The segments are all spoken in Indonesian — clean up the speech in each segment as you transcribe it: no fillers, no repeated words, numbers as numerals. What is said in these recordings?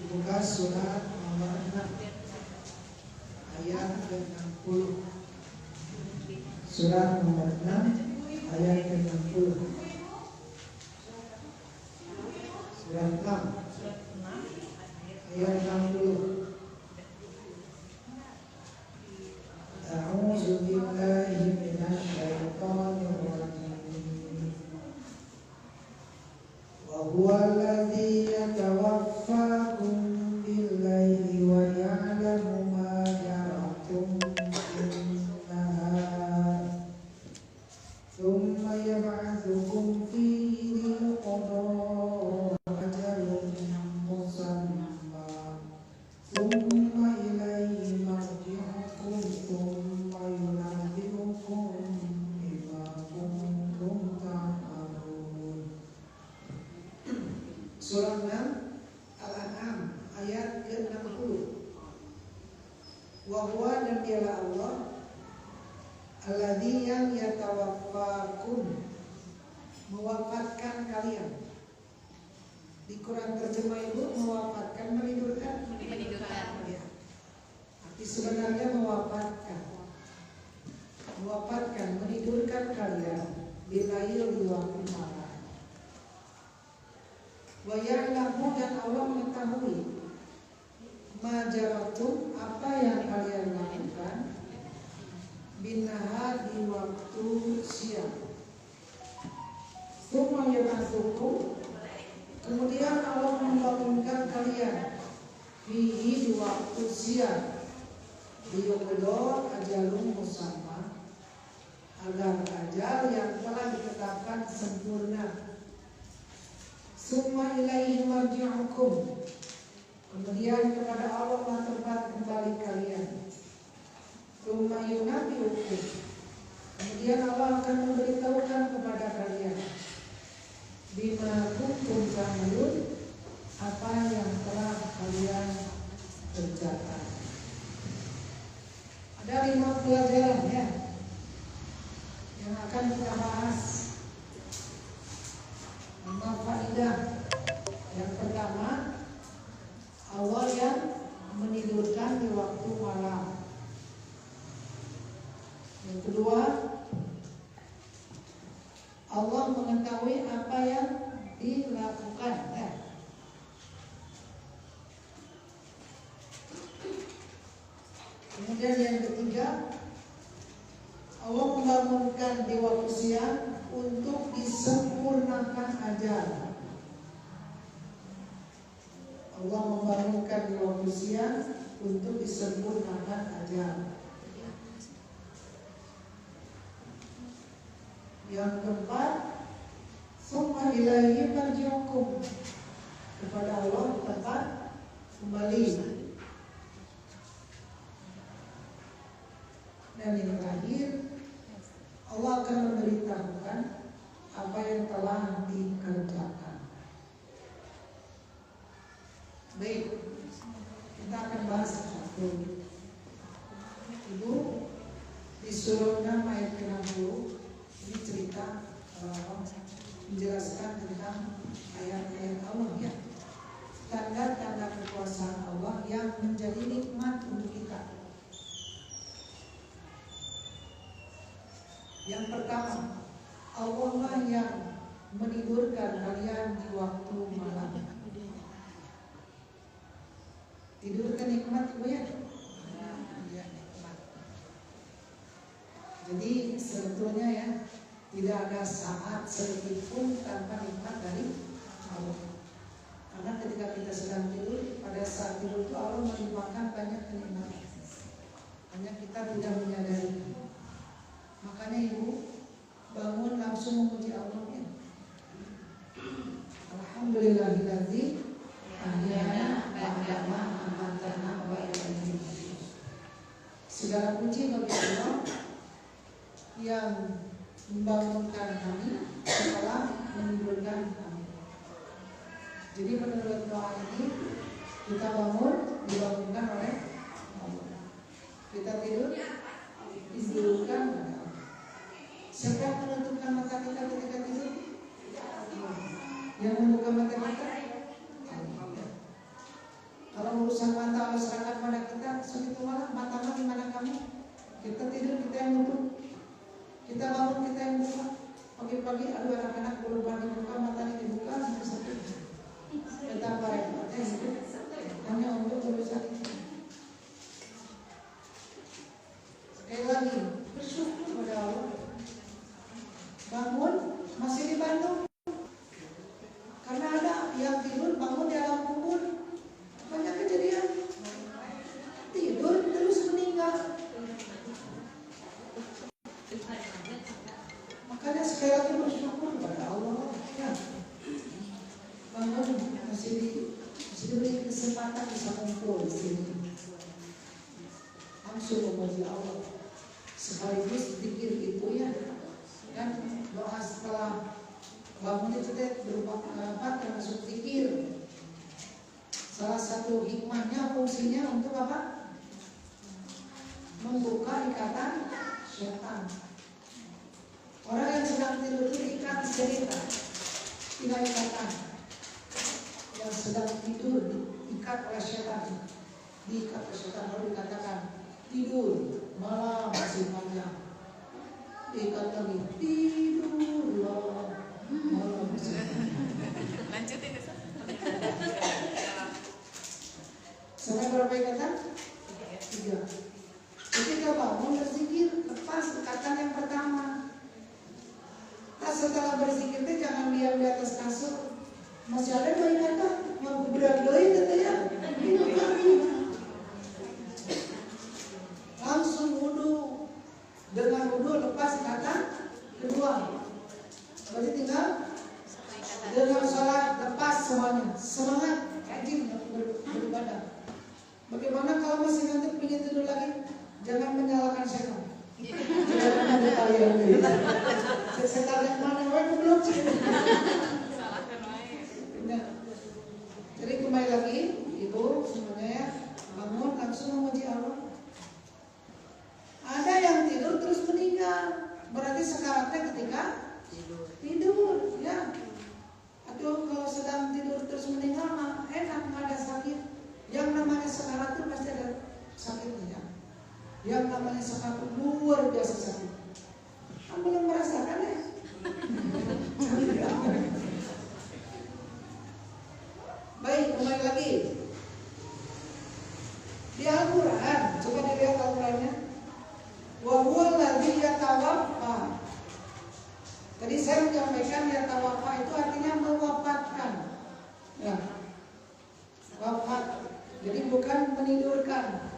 Buka surat nomor 6 ayat ke-60. Surat nomor 6 ayat ke-60. Surat 6 ayat 60. A'udzu billahi minasy syaithanir rajim. Wa huwa alladzi yatawaffakum bil-laili wa ya'lamu ma jarahtum bin-nahar. Tsumma yab'atsukum fihi liqada'i ajalin musamma. Tsumma ilayhi marji'ukum tsumma yunabbi'ukum bima kuntum ta'malun. Surah 6 Al-An'am ayat ke-60. Wa huwa, dan dialah Allah, alladzi yang yatawaffakum, mewafatkan kalian. Di Quran terjemah Ibu, mewafatkan, menidurkan. Ya. Arti sebenarnya mewafatkan, menidurkan kalian bilail di waktu malam. Wa ya'lamu, dan Allah mengetahui ma jaratum, apa yang kalian lakukan, binahar, di waktu siang. Tsumma yab'atsukum, kemudian Allah membangunkan kalian fihi, di waktu siang, liyuqda ajalun musamma, agar ajal yang telah ditetapkan sempurna. Summa ilaihi marji'ukum, kemudian kepada Allah tempat kembali kalian. Summa yunabbi'ukum, kemudian Allah akan memberitahukan kepada kalian bima kuntum ta'malun, apa yang telah kalian kerjakan. Ada 5 pelajaran ya yang akan kita bahas. 5 faedah. Yang pertama, Allah yang menidurkan di waktu malam. Yang kedua, Allah mengetahui apa yang dilakukan. Kemudian yang ketiga, Allah membangunkan di waktu siang untuk disempurnakan ajal. Allah membangunkan di waktu siang untuk disempurnakan ajal. Yang keempat, summa ilaihi marji'ukum, kepada Allah tempat kembali. Dan yang terakhir, Allah akan memberitahukan apa yang telah dikerjakan. Baik, kita akan bahas satu. Ibu, di surah 6 ayat ke-60 ini cerita menjelaskan tentang ayat-ayat Allah ya, tanda-tanda kekuasaan Allah yang menjadi nikmat untuk kita. Yang pertama, Allah lah yang menidurkan kalian di waktu malam. Tidur kan nikmat Ibu ya? Ya, nikmat. Jadi sebetulnya ya, tidak ada saat sedetik pun tanpa nikmat dari Allah. Karena ketika kita sedang tidur, pada saat tidur itu Allah melimpahkan banyak kenikmatan. Hanya kita tidak menyadari. Makanya Ibu bangun langsung memuji Allah ya. Alhamdulillahilladzi ahyana ba'dama amatana wa ilaihi nusyur. Segala puji bagi Allah yang membangunkan kami setelah menidurkan kami. Jadi menurut doa ini, kita bangun dibangunkan oleh Allah. Kita tidur ditidurkan oleh Allah. Siapa yang menutupkan mata kita ketika tidur? Yang membuka mata kita? urusan mata Allah serahkan pada kita. Segitu malah mata di mana kamu? Kita tidur kita yang nutup, kita bangun kita yang buka. Pagi-pagi aduh anak-anak belum dibuka, matanya dibuka, betapa repotnya hidup hanya untuk urusan itu. Sekali lagi bersyukur pada Allah. Bangun masih di Bandung, karena ada yang tidur bangun di alam kubur. Banyak kejadian tidur terus meninggal. Makanya sekali lagi bersyukur pada Allah ya. Bangun masih diberi kesempatan bisa kumpul di sini, langsung memuji Allah sekaligus pikir itu ya. Dan doa setelah bangun itu berupa termasuk pikir. Salah satu hikmahnya fungsinya untuk apa? Membuka ikatan setan. Orang yang sedang tidur itu diikat cerita, tidak ikatan. Yang sedang tidur diikat oleh setan, diikat oleh setan, lalu dikatakan tidur malam masih panjang. Diikat lagi tidurlah malam masih panjang. Lanjutin ya. Sampai berapa ikatan? 3. Ketika bangun berzikir, lepas ikatan yang pertama. Nah, setelah berzikir itu jangan diam di atas kasur. Masih ada 2 ikatan, mau berat-berat katanya. Ini lagi. Langsung wudu. Dengan wudu lepas ikatan kedua. Berarti tinggal dengan sholat lepas semuanya. Semangat, rajin beribadah. Bagaimana kalau masih ngantuk ingin tidur lagi? Jangan menyalahkan setan. Jangan ada kalian ini. Setan yang mana? Wah, belum sih. Salahkan wae. Nah, jadi kembali lagi, ibu semuanya ya, bangun langsung memuji Allah. Ada yang tidur terus meninggal, berarti sekaratnya ketika tidur, ya. Atau kalau sedang tidur terus meninggal, mah enak, nggak ada sakit. Yang namanya sekarat itu pasti ada sakitnya. Yang namanya sekarat itu luar biasa sakit. Kamu belum merasakan ya? Baik, kembali lagi di Al-Quran. Coba dilihat Al-Qurannya. Wa huwal ladzi yatawaffa. Tadi saya menyampaikan yatawaffa itu artinya mewafatkan. Ya. Wafat. Jadi bukan menidurkan.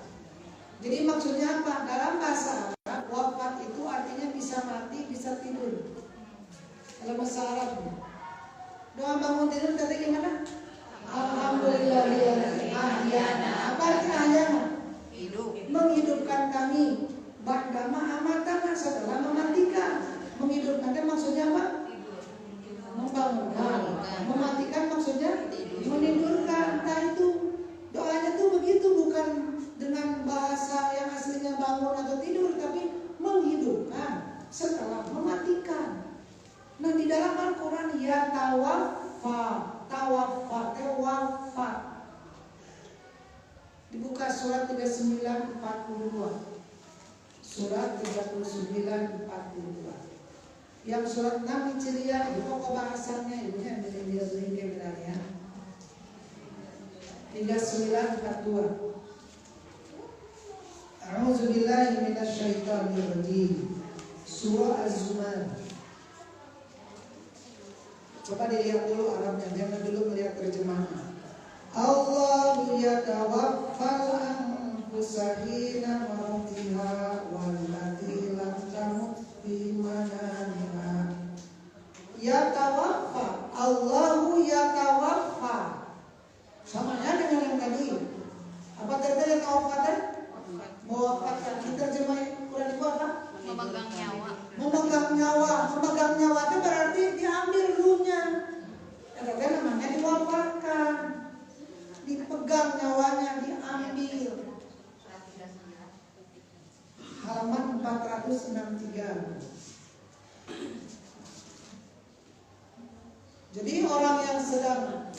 Jadi maksudnya apa? Dalam bahasa Arab, wafat itu artinya bisa mati, bisa tidur. Dalam bahasa Arab. Doa bangun tidur tadi gimana? Alhamdulillahirabbil ahyana. Apa artinya ahyana? Hidup. Menghidupkan kami. Ba'dama amatana, setelah mematikan. Menghidupkan kan maksudnya apa? Membangunkan. Mematikan maksudnya menidurkan. Nah itu doanya tuh begitu, bukan dengan bahasa yang aslinya bangun atau tidur, tapi menghidupkan setelah mematikan. Nah di dalam Al-Quran ya tawaffa, wafat. Dibuka surat 39:42. Surat 39:42. Yang surat 6 Hijriah, itu pokok bahasannya ibunya beli benarnya. 39:42. A'udzubillahi minasyaitonirrajim. Surah Az-Zumar. Coba dilihat dulu Arabnya, jangan dulu melihat terjemahan. Allahu yatawaffal anfusa hina mautiha wallati lam tamut fi manamiha. Yatawaffa, Allahu yatawaffa. Samanya dengan yang tadi. Apa tadi yatawaffa? Mewafatkan. Diterjemahin Quran itu apa? Memegang nyawa. Memegang nyawa. Memegang nyawa itu berarti diambil ruhnya. Ada namanya diwafatkan. Dipegang nyawanya, diambil. Halaman 463. Jadi orang yang sedang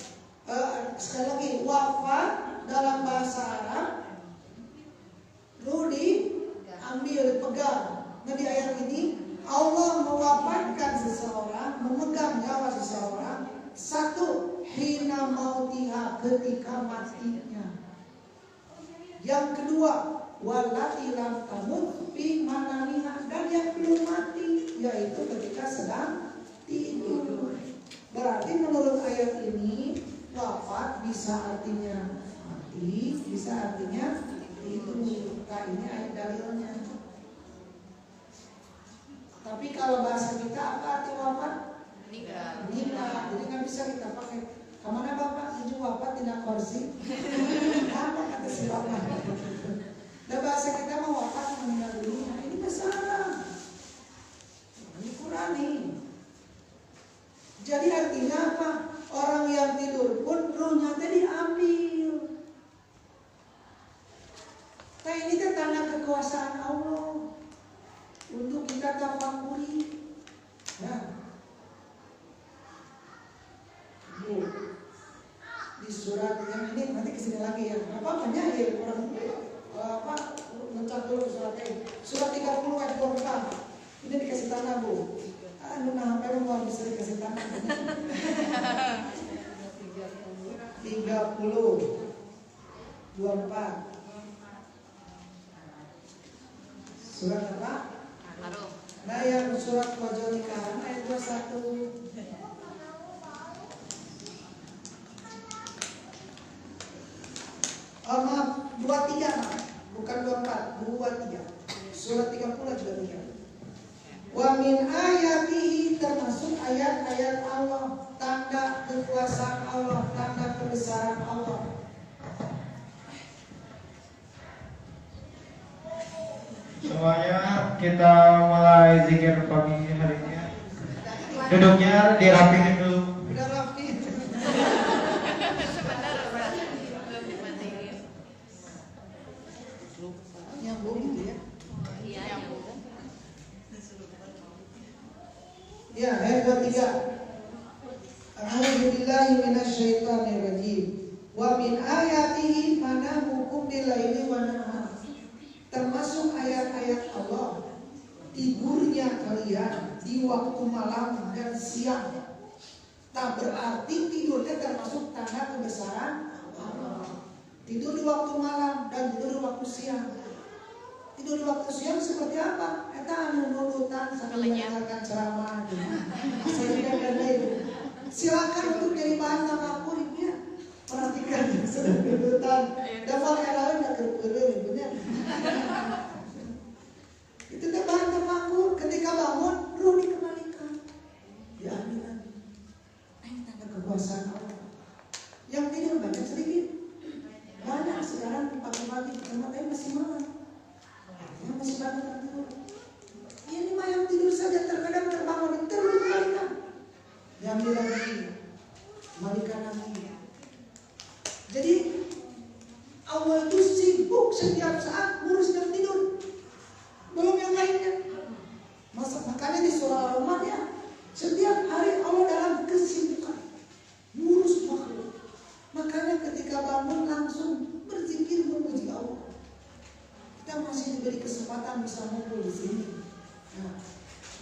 sekali lagi wafat dalam bahasa matinya. Yang kedua, walati lam tamut fi manamiha, dan yang belum mati yaitu ketika sedang tidur. Berarti menurut ayat ini wafat bisa artinya mati, bisa artinya tidur. Nah, ini ayat dalilnya. Tapi kalau bahasa kita apa arti wafat? Meninggal. Jadi nggak bisa kita pakai. Kemana bapak? Ini wafat tidak kursi. Apa kata si bapak? Nah, bahasa kita mau wafat meninggal dunia. Ini besar. Ini Qurani. Jadi artinya apa? Orang yang tidur pun ruhnya tadi diambil. Nah, ini kan tanda kekuasaan Allah untuk kita tafakuri. Ya. Di surat yang ini nanti kesini lagi ya. Apa banyak ya orang mencat dulu suratnya. Surat 30 ayat 24. Ini dikasih tanah Bu. Nah, memang mau bisa dikasih tanah. 30 24. Surat apa? Nah, yang surat wajah nikahan ayat 21. Oh, maaf, 23, bukan 24, 23. Surat 30 juga 23. Wa min ayatihi, termasuk ayat-ayat Allah, tanda kekuasaan Allah, tanda kebesaran Allah. Semuanya kita mulai zikir pagi hari ini. Duduknya dirapihin dulu. Udah rapi. Nyambung gitu ya. Iya, nyambung. Ya, ayat 23. A'udzubillahi minasyaitonirrajim. Wa min ayatihi manamukum bilaili wa nahar. Termasuk ayat-ayat Allah, tidurnya kalian di waktu malam dan siang. Tak berarti tidurnya termasuk tanda kebesaran Allah. Tidur di waktu malam dan tidur di waktu siang. Tidur di waktu siang seperti apa? Eta anu nurutan sambil mendengarkan ceramah. Saya dan lain. Silakan untuk jadi bahan tafakkur ya. Perhatikan sedang nurutan. Dan pakai lain enggak kereureun bener. Itu teh bahan tafakkur. Ketika bangun, ruh dikembalikan. Diambil lagi. Ini tanda kekuasaan Allah. Yang tidur banyak sedikit. Banyak sekarang pagi-pagi tapi masih malam. Yang masih bangun tidur. Ini mah yang tidur saja terkadang terbangun terus kembalikan. Diambil lagi. Kembalikan lagi. Jadi Allah itu sibuk setiap saat ngurus dan tidur. Belum yang lainnya. Makanya di surah Al-Rumah ya, setiap hari Allah dalam kesibukan ngurus makhluk. Makanya ketika bangun langsung berzikir memuji Allah. Kita masih diberi kesempatan bisa ngumpul di sini. Nah,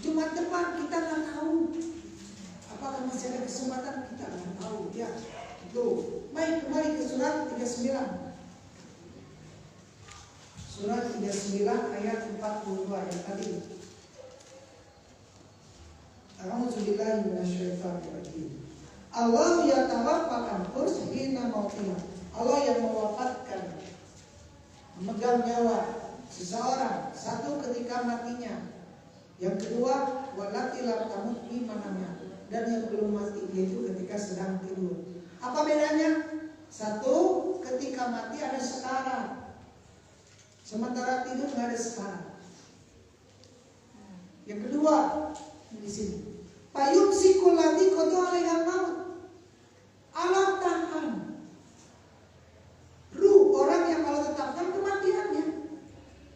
Jumat depan kita nggak tahu apakah masih ada kesempatan, kita nggak tahu ya. Itu. Baik, kembali ke surat 39. Surat 39 ayat 42 yang tadi. A'udzubillahi minasyaitonirrajim. Allah yatawaffakan anfus hina mautiha. Allah yang mewafatkan, memegang nyawa seseorang satu ketika matinya. Yang kedua, walati lam tamut fi manamiha, dan yang belum mati yaitu ketika sedang tidur. Apa bedanya? Satu, ketika mati ada sekarang. Sementara tidur nggak ada sekarang. Yang kedua, di sini. Payung sikulati kodo alaiha maut. Allah tahan ruh orang yang Allah tetapkan kematiannya.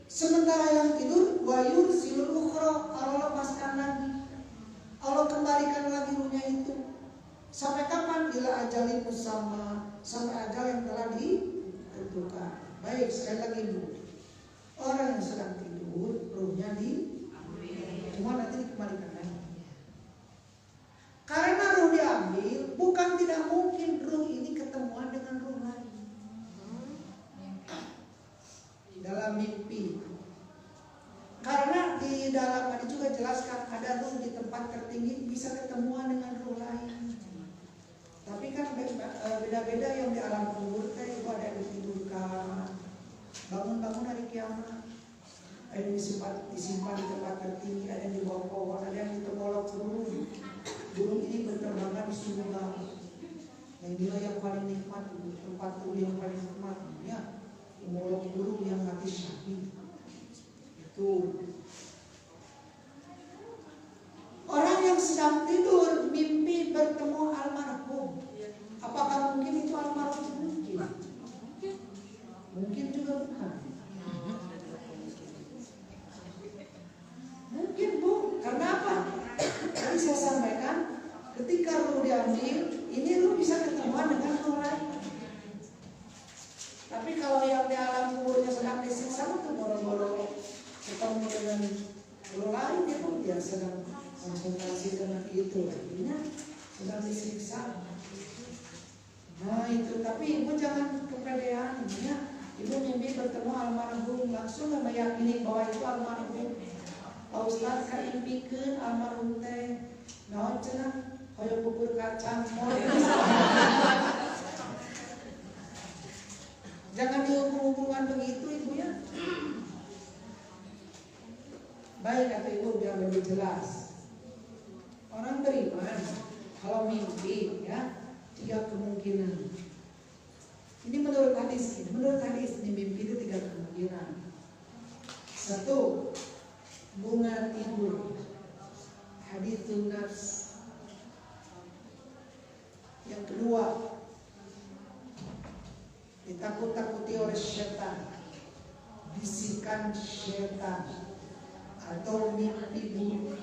Sementara yang tidur wayur silul ukhra, Allah lepaskan lagi. Allah kembalikan lagi ruhnya itu. Sampai kapan? Bila ajalin musamma, sampai ajal yang telah ditentukan. Baik, sekali lagi Bu. Orang yang sedang tidur, ruhnya cuma nanti dikembalikan lagi. Karena ruh diambil, bukan tidak mungkin ruh ini ketemuan dengan ruh lain. dalam mimpi. Karena di dalam tadi juga jelaskan ada ruh di tempat tertinggi bisa ketemuan dengan ruh lain. Tapi kan beda-beda yang di alam kubur teh itu ada yang ditidurkan, bangun-bangun hari kiamat, ada yang disimpan di tempat tertinggi, ada yang di bawah pohon, ada yang di tengkolok burung. Burung ini berterbangan di surga. Yang dia yang paling nikmat, tempat yang paling nikmat, ya, tengkolok burung yang mati syahid. Itu orang yang sedang tidur mimpi bertemu almarhum. Apakah mungkin itu almarhum? Mungkin juga bukan. Mungkin bu, karena apa? Tadi saya sampaikan, ketika ruh diambil, ini ruh bisa ketemuan dengan ruh lain. Tapi kalau yang di alam kuburnya sedang disiksa itu boro-boro ketemu dengan ruh lain, itu dia sedang konsentrasi dengan itu, artinya sedang disiksa. Nah itu, tapi ibu jangan kepedean, ya. Ibu mimpi bertemu almarhum, langsung meyakini bahwa itu almarhum. Pak Ustaz kan impikeun almarhum teh, naon cenah, hoyong bubur kacang. Jangan dihubung-hubungan begitu ibu ya. Baik kata ibu biar lebih jelas. Orang beriman kalau mimpi ya 3 kemungkinan. Ini menurut hadis di mimpi itu 3 kemungkinan. 1, bunga tidur, hadithun nafs. Yang kedua, ditakut-takuti oleh setan, bisikan setan, atau mimpi buruk.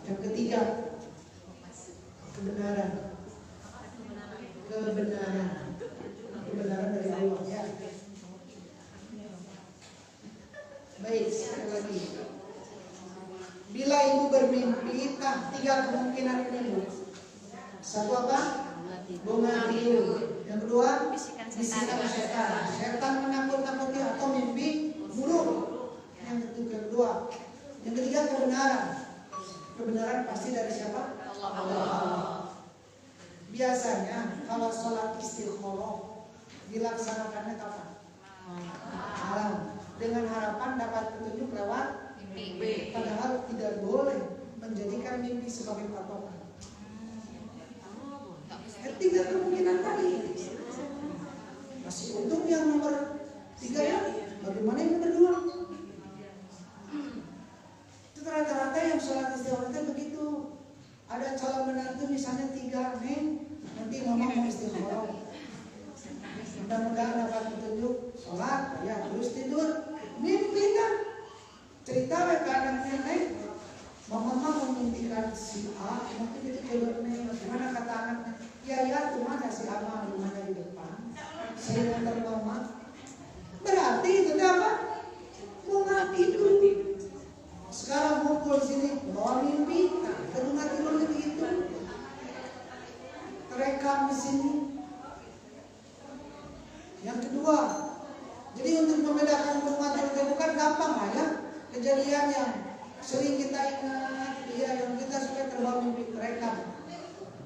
Yang ketiga, kebenaran dari Allah ya. Baik, sekali lagi, bila ibu bermimpi, 3 kemungkinan ini bu. 1 apa? Bunga tidur. Yang kedua, bisikan setan. Setan menakut-nakuti atau mimpi buruk. Yang kedua. Yang ketiga, kebenaran. Kebenaran pasti dari siapa? Allah. Biasanya kalau sholat istikharah dilaksanakannya kapan? Malam. Dengan harapan dapat petunjuk lewat mimpi. Padahal tidak boleh menjadikan mimpi sebagai patokan. 3 kemungkinan tadi. Masih untung yang nomor 3 ya. Bagaimana yang nomor 2? Itu rata-rata yang sholat istikharah begitu. Ada calon menantu misalnya 3 nih, nanti mama mau istikharah. Mudah-mudahan dapat petunjuk sholat, ya terus tidur. Mimpi kan? Cerita ke anaknya nih, mama memimpikan si A, mungkin itu jodoh nih. Gimana kata anaknya? Ya tuh mana si Ama, rumahnya di depan. Saya ngantar mama. Berarti itu apa? Bunga tidur. Sekarang ngumpul sini, bawa mimpi, bunga tidur begitu. Terekam di sini. Yang kedua, jadi untuk membedakan bunga tidur bukan gampang lah ya. Kejadian yang sering kita ingat, ya yang kita suka terbawa mimpi, terekam.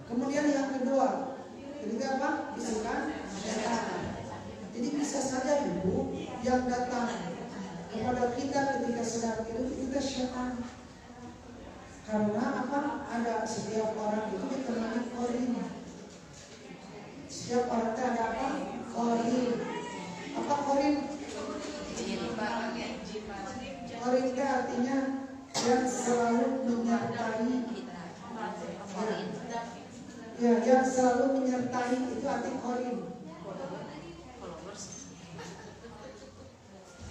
Kemudian yang kedua, ketiga apa? Bisikan setan. Jadi bisa saja ibu yang datang kepada kita ketika sedang tidur kita setan. Karena apa? Ada setiap orang itu ditemani qarin. Setiap orang itu ada apa? Qarin. Apa qarin? Qarin itu artinya yang selalu menyertai. Ya, yang selalu menyertai itu arti qarin.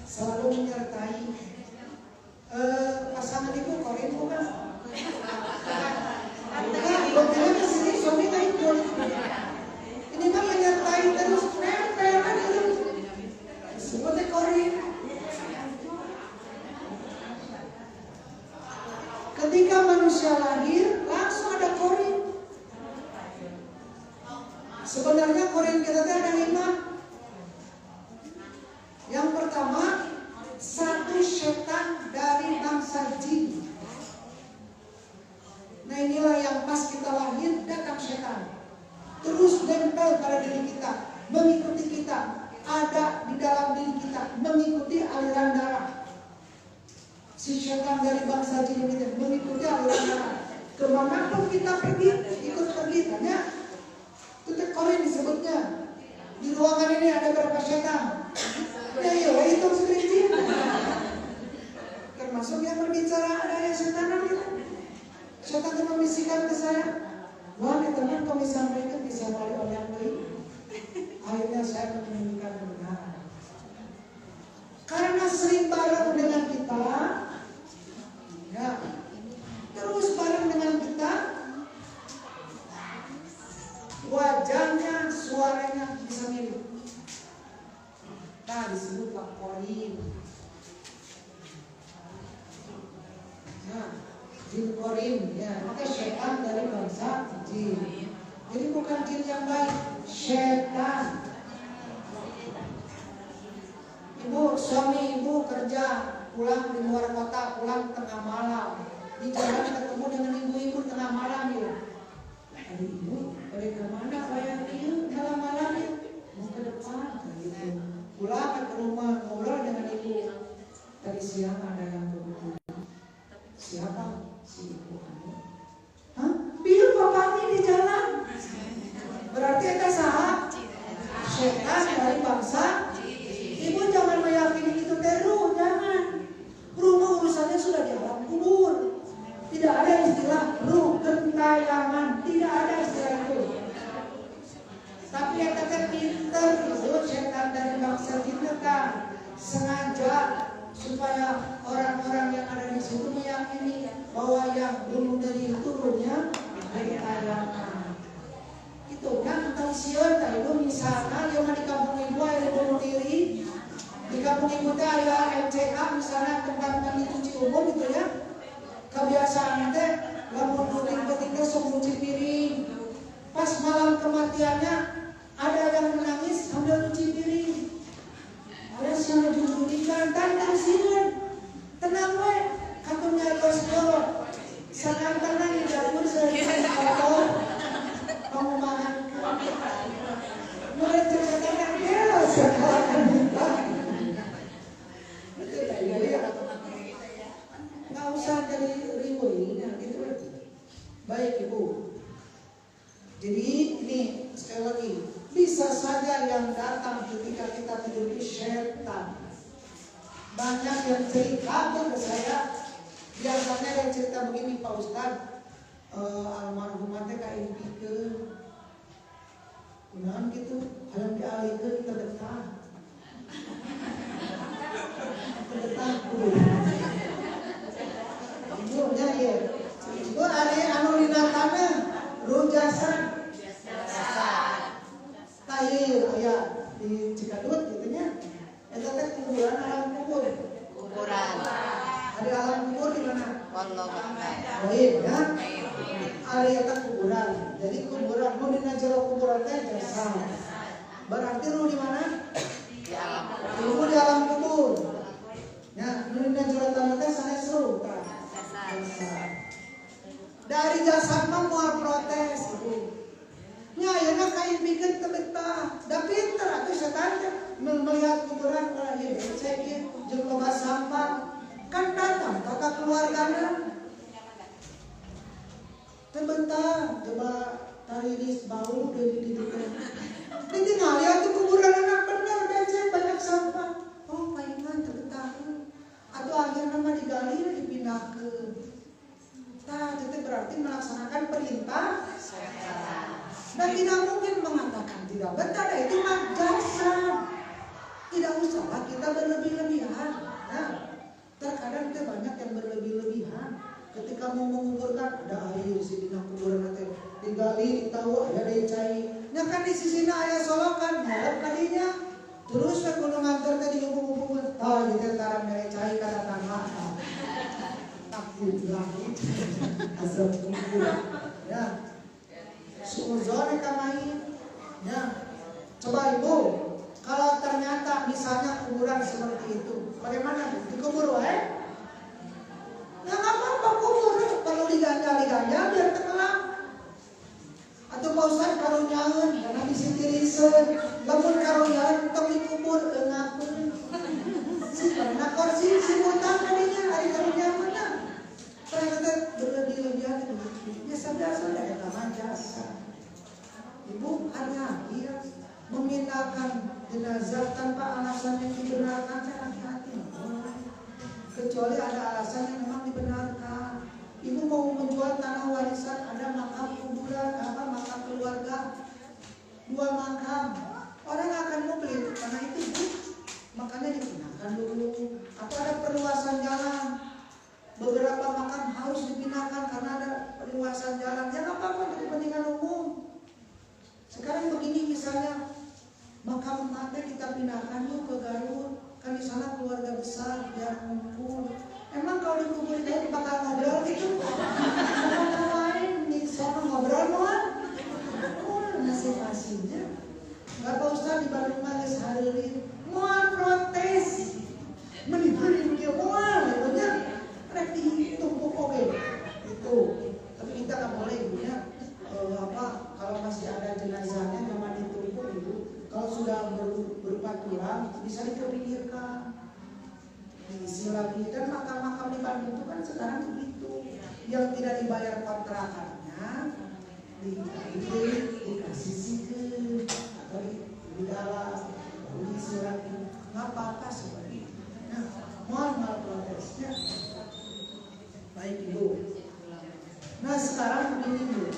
Selalu menyertai. Pasangan itu qarin bukan? Bukan, bukan kesini suami tak ikut. Ini mah menyertai terus, nempel terus. Seperti qarin. Ketika manusia lahir, langsung ada qarin. Sebenarnya korin kita ada 5. Yang pertama, satu setan dari bangsa jin. Nah inilah yang pas kita lahir datang setan, terus nempel pada diri kita, mengikuti kita, ada di dalam diri kita, mengikuti aliran darah. Si setan dari bangsa jin ini mengikuti aliran darah. Kemanapun kita pergi, ikut pergi. Tanya, itu korin disebutnya. Di ruangan ini ada berapa setan? Ya iya, itu sekerinci. Termasuk yang berbicara ada yang setanan gitu. Setan itu membisikkan ke saya, wah teman kami sampaikan bisa wali oleh yang baik. Akhirnya saya menunjukkan kebenaran. Karena sering bareng dengan kita, ya, terus bareng dengan kita, wajahnya, suaranya bisa mirip. Nah disebutlah korin. Nah, jin korin, ya, maka setan dari bangsa jin. Jadi bukan jin yang baik, setan. Suami ibu kerja, pulang di luar kota, pulang tengah malam. Di jalan ketemu dengan ibu-ibu tengah malam ya. Aduh ibu, pada kemana bayang ibu malam-malam ya? Mau ke depan, gitu. Pulang ke rumah, ngobrol dengan ibu. Tadi siang ada yang berburu. Siapa? Si ibu kamu. Hah? Biar bapaknya di jalan. Berarti ada sahab setan dari bangsa. Ibu jangan meyakini itu terus, jangan. Rumah urusannya sudah di alam kubur. Tidak ada istilah ruh gentayangan, tidak ada istilah itu. Tapi yang kata pinter itu setan dari bangsa kita kan sengaja supaya orang-orang yang ada di situ meyakini bahwa yang bunuh diri itu ruhnya gentayangan. Itu kan tentang siun, itu misalnya yang di kampung ibu ada bunuh diri. Di kampung ibu ada MCK misalnya tentang mandi cuci umum gitu ya. Kebiasaan teh lamun murid ketika sok cuci piring. Pas malam kematiannya ada yang menangis sambil cuci piring. Ada yang menjunjungkan tanda sieun. Tenang we, katunnya tos dorot. Sangat tenang di dapur sekolah. Kamu makan. Mulai ceritakan dia sekolah. Nggak usah dari riwayat gitu. Baik ibu. Jadi ini sekali lagi bisa saja yang datang ketika kita tidur di setan. Banyak yang cerita ke saya. Biasanya yang cerita begini Pak Ustadz, almarhumah teh kain pikeun. Kunaon gitu, hayang dialihkeun ke depan. Ke depan kudu. Ibunya ya. Ibu ari anu dinatana rujasan. Tahir aya di Cikadut gitu nya. Eta teh kuburan alam kubur. Kuburan. Ada alam kubur di mana? Wallahu a'lam. Baik ya. Area eta kuburan. Jadi kuburan nu dina jero kuburan teh jasad. Berarti nu di mana? Di alam kubur. Ibu di alam kubur. Ya, nu dina jero tanah teh sanes ruh tah. Dari jasad mah moal protes ibu. Nya ayeuna kain pikeun teu betah. Da pinter atuh setan teh melihat kuburan kalau ieu becek ieu jeung loba sampah. Kan datang kakak keluargana. Teu betah, coba tariris bau deui di ditu. Ditinggali atuh kuburan anak bener becek banyak sampah. Oh, paingan teu betah. Atuh akhirna mah digali dipindahkeun. Nah, itu berarti melaksanakan perintah setan. Dan tidak mungkin mengatakan tidak benar, itu mah jasad. Tidak usahlah kita berlebih-lebihan. Nah, terkadang kita banyak yang berlebih-lebihan. Ketika mau menguburkan ada air di dina kuburan teh digali ditahu ada daya cai. Nya kan di sisina aya solokan, harap kadinya. Terus we kudu ngantor teh dihubung-hubungan. Tah di teh tarang daya cai kana tanah. Takut lagi. Asal kuburan. Ya. Suuzon ka main seperti itu. Bagaimana? Dikubur wae? Ya nggak apa-apa kubur. Kalau diganja biar tenggelam. Atau Pak Ustaz karunyaeun karena disitiriseun. Lamun karunyaeun tong dikubur ngapunten. Pernah kursi simultan tadinya hari karunyaeun mah. Ternyata berlebih-lebihan itu. Biasa-biasa ada kata jasa. Ibu hati-hati ya. Memindahkan jenazah tanpa alasan yang dibenarkan, hati-hati. Kecuali ada alasan yang memang dibenarkan. Ibu mau menjual tanah warisan, ada makam kuburan, makam keluarga, 2 makam. Orang akan mau beli karena itu, Bu. Makanya dipindahkan dulu. Atau ada perluasan jalan, beberapa makam harus dipindahkan karena ada perluasan jalan. Ya nggak apa-apa, untuk kepentingan umum. Sekarang begini misalnya, makam mati kita pindahkan yuk ke Garut, kan di sana keluarga besar biar ngumpul. Emang kalau dikubur itu bakal ngobrol gitu? Ngapain? Nih sama ngobrol doang. Nasib aslinya. Nggak Pak Ustaz di Bandung Manis hari mau protes, meniburi dia mau, ya rek ditumpuk oke itu. Tapi kita nggak boleh ibunya kalau masih ada jenazahnya nyaman ditumpuk itu. Kalau sudah berupa tulang bisa dipinggirkan, diisi lagi. Dan makam-makam di Bandung itu kan sekarang begitu, yang tidak dibayar kontrakannya dikasih sikit atau di dalam diisi lagi, nggak apa-apa seperti itu. Nah, mohon maaf protesnya. Baik Ibu. Nah sekarang begini Bu.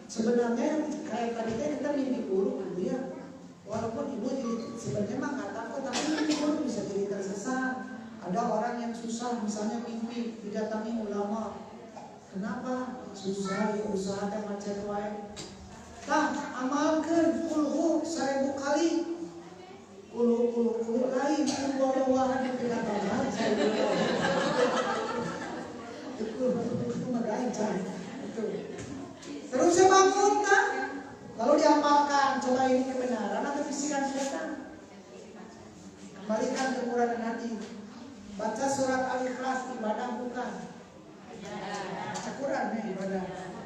Sebenarnya kayak tadi kita mimpi buruk Bu ya. Walaupun Ibu sebenarnya mah nggak takut, tapi mimpi buruk bisa jadi tersesat. Ada orang yang susah, misalnya mimpi didatangi ulama. Kenapa? Susah ya usaha dan macet wae. Tah amalkeun kulhu 1000 kali. Kulhu lain kulwawahan yang tidak tahu. Itu mah gancang. Itu. Terus saya bangun kan? Lalu diamalkan, coba ini kebenaran atau bisikan setan? Kembalikan ke Quran dan hati. Baca surat Al-Ikhlas, ibadah bukan? Baca Quran ya ibadah.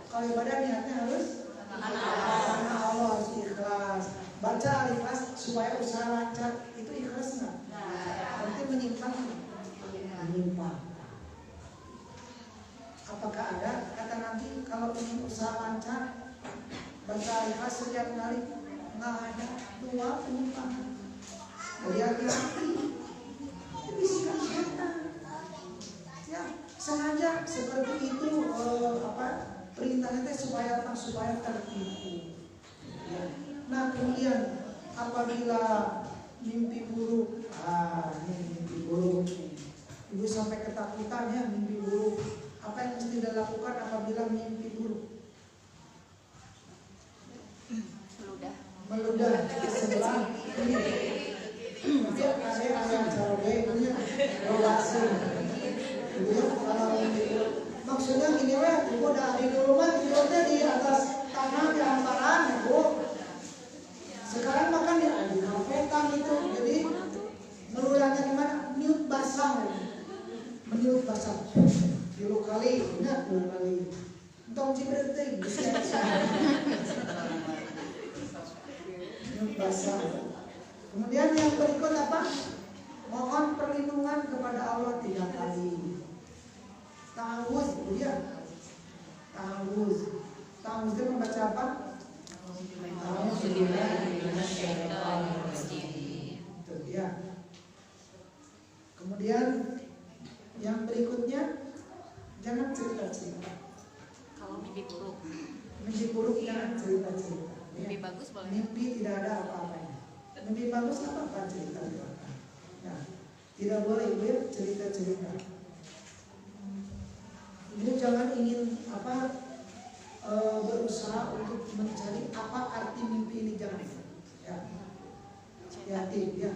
Kalau ibadah niatnya harus karena Allah, harus ikhlas. Baca Al-Ikhlas supaya usaha lancar. Itu ikhlas nggak? Berarti menyimpan. Apakah ada kata Nabi kalau ingin usaha lancar baca Al-Ikhlas setiap kali? Nggak ada. 2 penyimpangan. Jadi hati-hati. Bisikan setan. Ya sengaja seperti itu perintahnya supaya tertipu. Ya. Nah kemudian apabila mimpi buruk, mimpi buruk, Ibu sampai ketakutan ya mimpi buruk. Apa yang mesti dilakukan apabila mimpi buruk? Meludah di sebelah kiri. Dia ada cawe punya relasi. Maksudnya gini ya, Ibu dari dulu mah tidurnya di atas tanah di hamparan, Ibu. Sekarang makan di karpetan itu, jadi meludahnya gimana? Niup basah, meniup basah. 10 kali, ingat 10 kali. Entong ciberting, niup basah. Kemudian yang berikut apa? Mohon perlindungan kepada Allah 3 kali. Ta'awuz, ya. Ta'awuz. Ta'awuz itu membaca apa? Itu dia. Kemudian yang berikutnya jangan cerita-cerita. Kalau mimpi buruk. Mimpi buruk jangan cerita-cerita. Mimpi bagus boleh. Mimpi tidak ada apa-apanya. Mimpi bagus apa cerita? Ya, tidak boleh Ibu cerita-cerita. Ibu jangan ingin berusaha untuk mencari apa arti mimpi ini, jangan. Ya, hati-hati ya.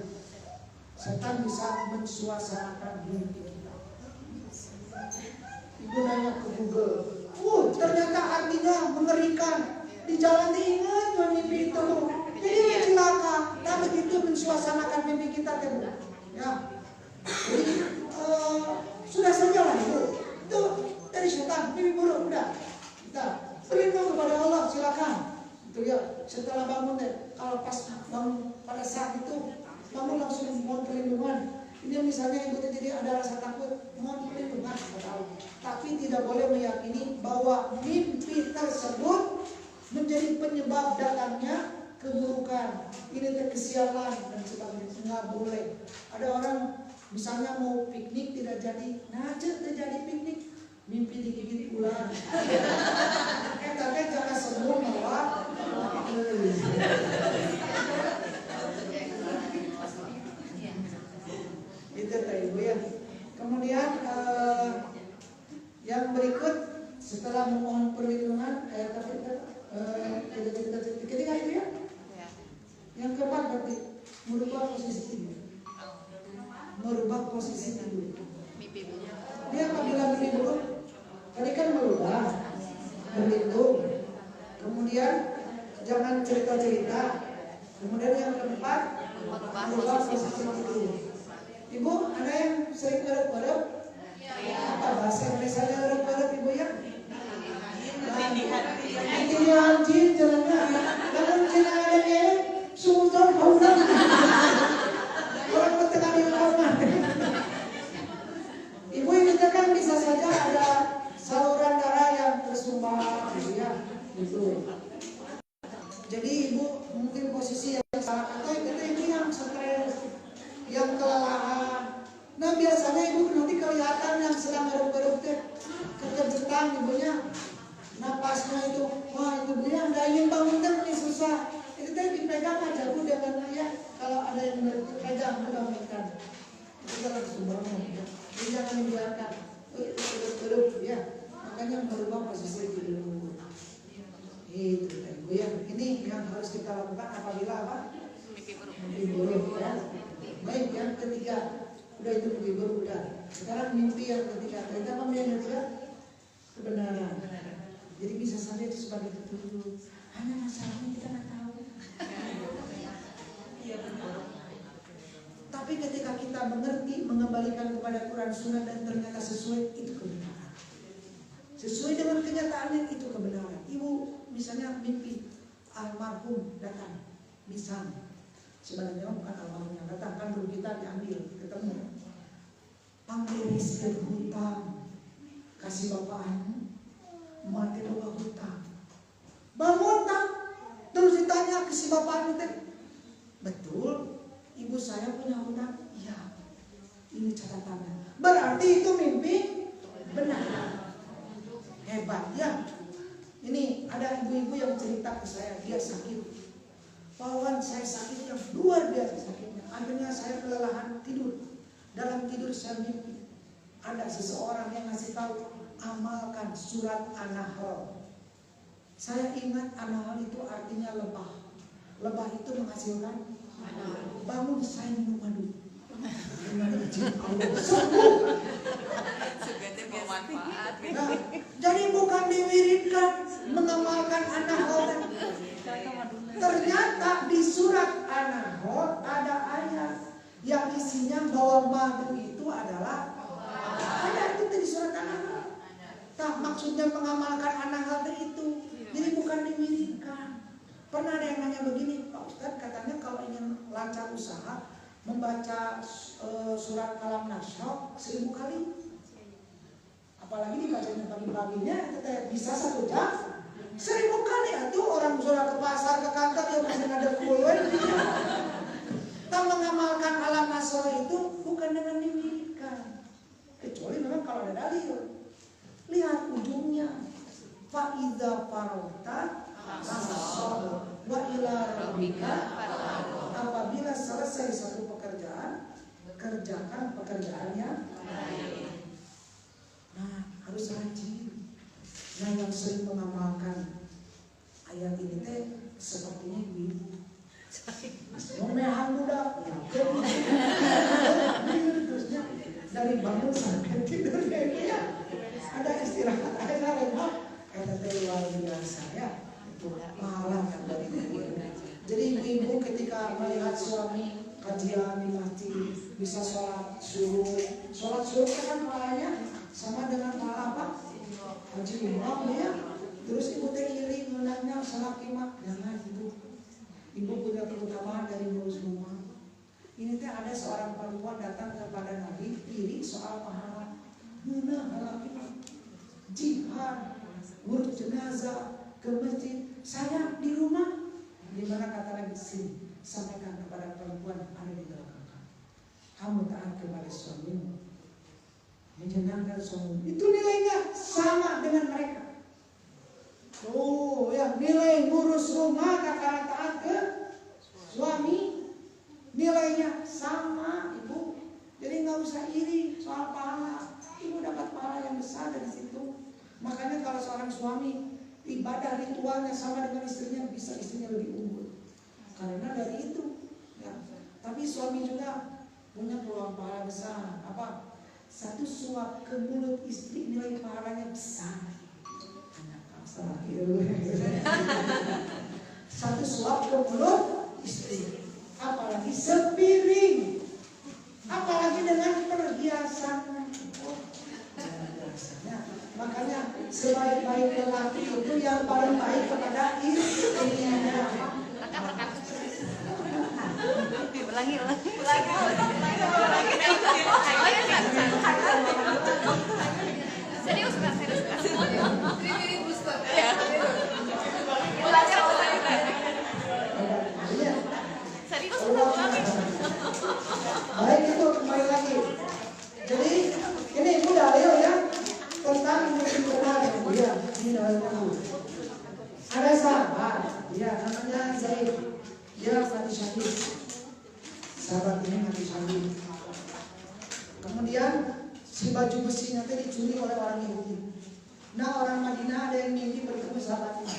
Setan bisa mensuasanakan mimpi kita. Ibu nanya ke Google, ternyata artinya mengerikan. Di jalan diingat mimpi itu. Jadi celaka. Nah begitu mensuasanakan mimpi kita kan. setelah bangun deh, kalau pas bangun pada saat itu bangun langsung mohon perlindungan. Ini misalnya ibu jadi ada rasa takut, mohon perlindungan, tahu. Tapi tidak boleh meyakini bahwa mimpi tersebut menjadi penyebab datangnya keburukan. Ini kesialan dan sebagainya. Nggak boleh. Ada orang misalnya mau piknik tidak jadi, terjadi piknik, mimpi digigit ular. Tapi jangan semua bahwa itu ibu ya. Kemudian yang berikut setelah memohon perlindungan ketika itu ya. Yang keempat berarti merubah posisi tidur. Merubah posisi tidur. Dia apabila mimpi buruk, tadi kan merubah, berlindung. Kemudian jangan cerita-cerita. Kemudian yang keempat merubah posisi tidur. Ibu, ada yang sering ngerep-ngerep? Apa bahasa Indonesia ngerep-ngerep ibu ya? Ini anjing jalannya. Lalu cina ada yang sumber kauran. Orang bertengah di kamar. Ibu ini kan bisa saja ada saluran darah yang tersumbat, gitu ya. Gitu. Jadi ibu mungkin posisi yang salah atau ibu yang stres, yang kelelahan. Nah biasanya ibu nanti kelihatan yang sedang ngeruk-ngeruk kekejutan ibunya. Napasnya itu, wah itu dia nggak ingin bangun nih susah. Itu tadi dipegang aja bu dengan ayah. Kalau ada yang dipegang bangunkan. Itu kan sumbernya. Jadi jangan dibiarkan. Ya. Makanya merubah posisi tidur. Itu ibu ya. Ini yang harus kita lakukan apabila apa? Mimpi buruk ya. Baik yang ketiga. Udah itu mimpi buruk udah. Sekarang mimpi yang ketiga. Kita yang ketiga kebenaran. Jadi bisa saja itu sebagai petunjuk. Hanya masalahnya kita nggak tahu. Iya benar. Tapi ketika kita mengerti, mengembalikan kepada Quran Sunnah dan ternyata sesuai, itu kebenaran. Sesuai dengan kenyataannya itu kebenaran. Ibu misalnya mimpi almarhum datang, misalnya. Sebenarnya bukan almarhum yang datang, kan dulu kita diambil, ketemu. Panggil istri hutang, kasih bapaknya. Mati bawa hutang, bangun tak? Terus ditanya ke si bapak itu, betul, ibu saya punya hutang? Iya, ini catatannya. Berarti itu mimpi benar. Hebat ya. Ini ada ibu-ibu yang cerita ke saya, dia sakit. Pawan saya sakit yang luar biasa sakitnya. Akhirnya saya kelelahan tidur. Dalam tidur saya mimpi ada seseorang yang ngasih tahu, amalkan surat An-Nahl. Saya ingat An-Nahl itu artinya lebah. Lebah itu menghasilkan bangun saya minum madu. Dengan izin Allah sembuh. Nah, jadi bukan diwiridkan mengamalkan An-Nahl. Ternyata di surat An-Nahl ada ayat yang isinya bahwa madu itu adalah ada itu di surat An-Nahl. Tak maksudnya mengamalkan An-Nahl itu. Jadi bukan diwiridkan. Pernah ada yang nanya begini, Pak Ustadz katanya kalau ingin lancar usaha membaca surat Kalam Nasyr 1000 kali. Apalagi dibacanya pagi-paginya bisa 1 jam. 1000 kali itu orang sudah ke pasar ke kantor ya masih ada kue. Tak mengamalkan Kalam Nasyr itu bukan dengan diwiridkan. Kecuali memang kalau ada dalil. Lihat ujungnya. Fa'idza faragta fansab wa ila rabbika farghab. Apabila selesai satu pekerjaan, kerjakan pekerjaannya. Nah, harus rajin. Nah, yang sering mengamalkan ayat ini teh sepertinya ibu. Memehan budak. Terusnya dari bangun sampai tidur ya. Ada istirahat, ada rehat, ada luar biasa ya. Itu pahala kan dari ibu. Jadi ibu ketika melihat suami kajian di masjid bisa sholat suruh kan pahalanya sama dengan pahala apa? Haji umrah ya. Terus ibu teh iri menangnya salah kimak jangan gitu. keutamaan dari ngurus rumah. Ini teh ada seorang perempuan datang kepada Nabi iri soal pahala. Mana halaki jihad, ngurus jenazah, ke masjid. Saya di rumah. Di mana kata Nabi sini, sampaikan kepada perempuan ada di belakang kamu. Kamu taat kepada suamimu, menyenangkan suamimu. Itu nilainya sama dengan mereka. Oh ya, nilai ngurus rumah kakak taat ke suami, nilainya sama ibu. Jadi nggak usah iri soal pahala. Ibu dapat pahala yang besar dari situ. Makanya kalau seorang suami ibadah ritualnya sama dengan istrinya, bisa istrinya lebih unggul karena dari itu ya. Tapi suami juga punya peluang pahala besar. Apa? Satu suap ke mulut istri nilai pahalanya besar. Satu suap ke mulut istri, apalagi sepiring, apalagi dengan perhiasan. Makanya sebaik-baik lelaki itu yang paling baik kepada istrinya. Ulangi. Serius Kak, serius Kak. Ya. Serius ulangi. Baik, itu kembali lagi. Jadi ini ibu dalil ya tentang muslim benar ya. Ini dalil dulu. Ada sahabat, ya namanya Zaid. Dia mati syahid. Sahabat ini mati syahid. Kemudian si baju besinya itu dicuri oleh orang Yahudi. Nah orang Madinah ada yang mimpi bertemu sahabatnya.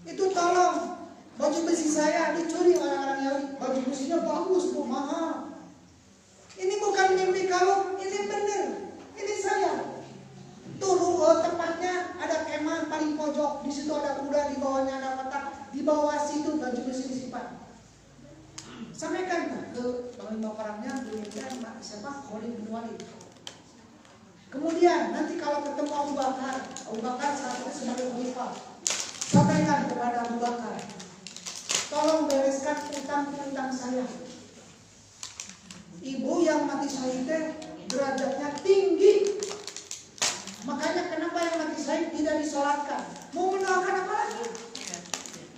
Itu tolong, baju besi saya dicuri oleh orang Yahudi. Baju besinya bagus bu, mahal. Ini bukan mimpi kamu, ini benar. Ini saya. Turun tempatnya ada kemah paling pojok. Di situ ada kuda, di bawahnya ada petak. Di bawah situ baju besi disimpan. Sampaikan ke panglima perangnya, beliau siapa? Khalid bin Walid. Kemudian nanti kalau ketemu Abu Bakar saat itu sebagai khalifah, sampaikan kepada Abu Bakar, tolong bereskan utang-utang saya. Ibu yang mati syahid derajatnya tinggi. Makanya kenapa yang mati syahid tidak disolatkan? Mau mendoakan apa lagi?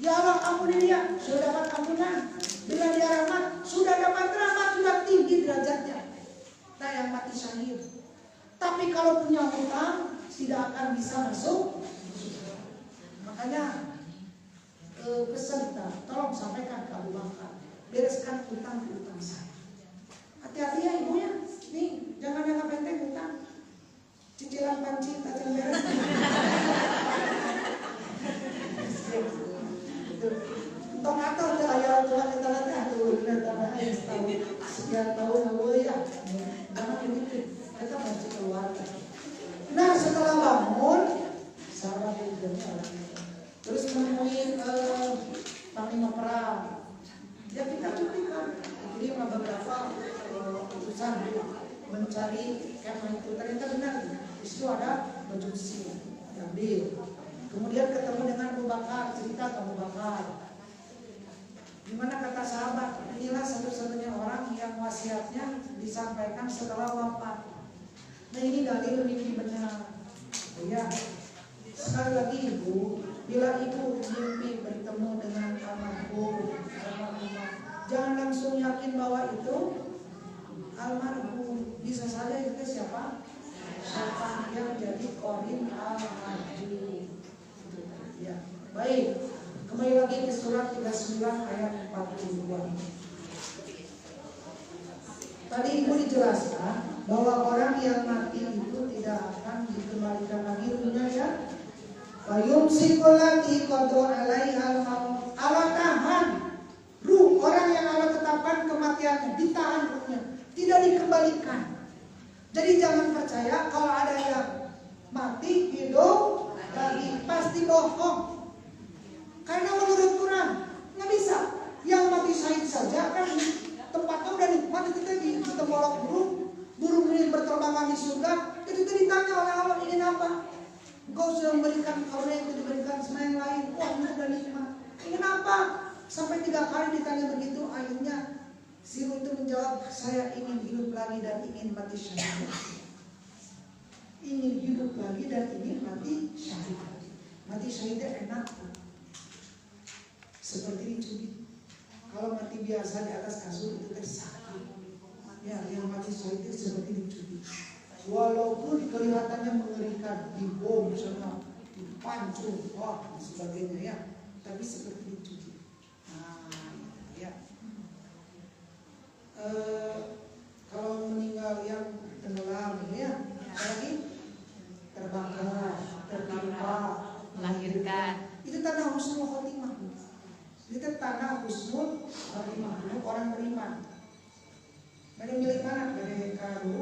Ya Allah ampuni dia, sudah dapat ampunan. Bila dia rahmat, sudah dapat rahmat, sudah tinggi derajatnya. Nah yang mati syahid. Tapi kalau punya hutang, tidak akan bisa masuk. Makanya pesan kita, tolong sampaikan ke Abu Bakar, bereskan hutang-hutang saya. Hati-hati ya ibunya, nih jangan anggap enteng hutang. Cicilan panci tak beres. Tong atau ayah Tuhan kita lihat tuh tanah air sekian tahun lalu ya, jangan begitu. Kita masih keluarga. Nah setelah bangun, sahabat itu terus menemui panglima perang. Ya kita buktikan. Jadi beberapa utusan mencari kemah itu ternyata benar. Di situ ada baju besi, diambil. Kemudian ketemu dengan Abu Bakar, cerita ke Abu Bakar. Gimana kata sahabat, inilah satu-satunya orang yang wasiatnya disampaikan setelah wafat. Nah ini dalil mimpi benar. Ya, sekali lagi ibu, bila ibu mimpi bertemu dengan almarhum, jangan langsung yakin bahwa itu almarhum. Bisa saja itu siapa? Siapa yang jadi korin al-mahdi. Ya, baik. Kembali lagi ke surat 39 ayat 42. Tadi ibu dijelaskan bahwa orang yang mati itu tidak akan dikembalikan lagi ruhnya ya. Fayumsikul lati qada alaihal maut. Allah tahan ruh orang yang Allah tetapkan kematiannya, ditahan ruhnya, tidak dikembalikan. Jadi jangan percaya kalau ada yang mati hidup lagi, pasti bohong. Karena menurut Quran nggak bisa. Yang mati syahid saja kan tempatnya udah nikmat, itu tadi ditempolok burung ini berterbangan di surga. Itu tadi ditanya oleh Allah, ingin apa? Engkau sudah memberikan orang yang diberikan sama yang lain. Wah ini udah nikmat. Ingin apa? Sampai 3 kali ditanya begitu, akhirnya si Ruh itu menjawab, saya ingin hidup lagi dan ingin mati syahid. Ingin hidup lagi dan ingin mati syahid. Mati syahidnya enak, seperti dicubit. Kalau mati biasa di atas kasur itu sakit. Ya, yang mati syahid itu seperti dicubit. Walaupun kelihatannya mengerikan, dibom, misalnya dipancung, wah, dan sebagainya ya, tapi seperti dicubit. Nah, ya. Kalau meninggal yang tenggelam, ya, lagi terbakar, tertimpa, Melahirkan. itu tanda husnul khotimah. Itu tanda husnul khotimah untuk orang beriman. Mana milik mana? Dari karu.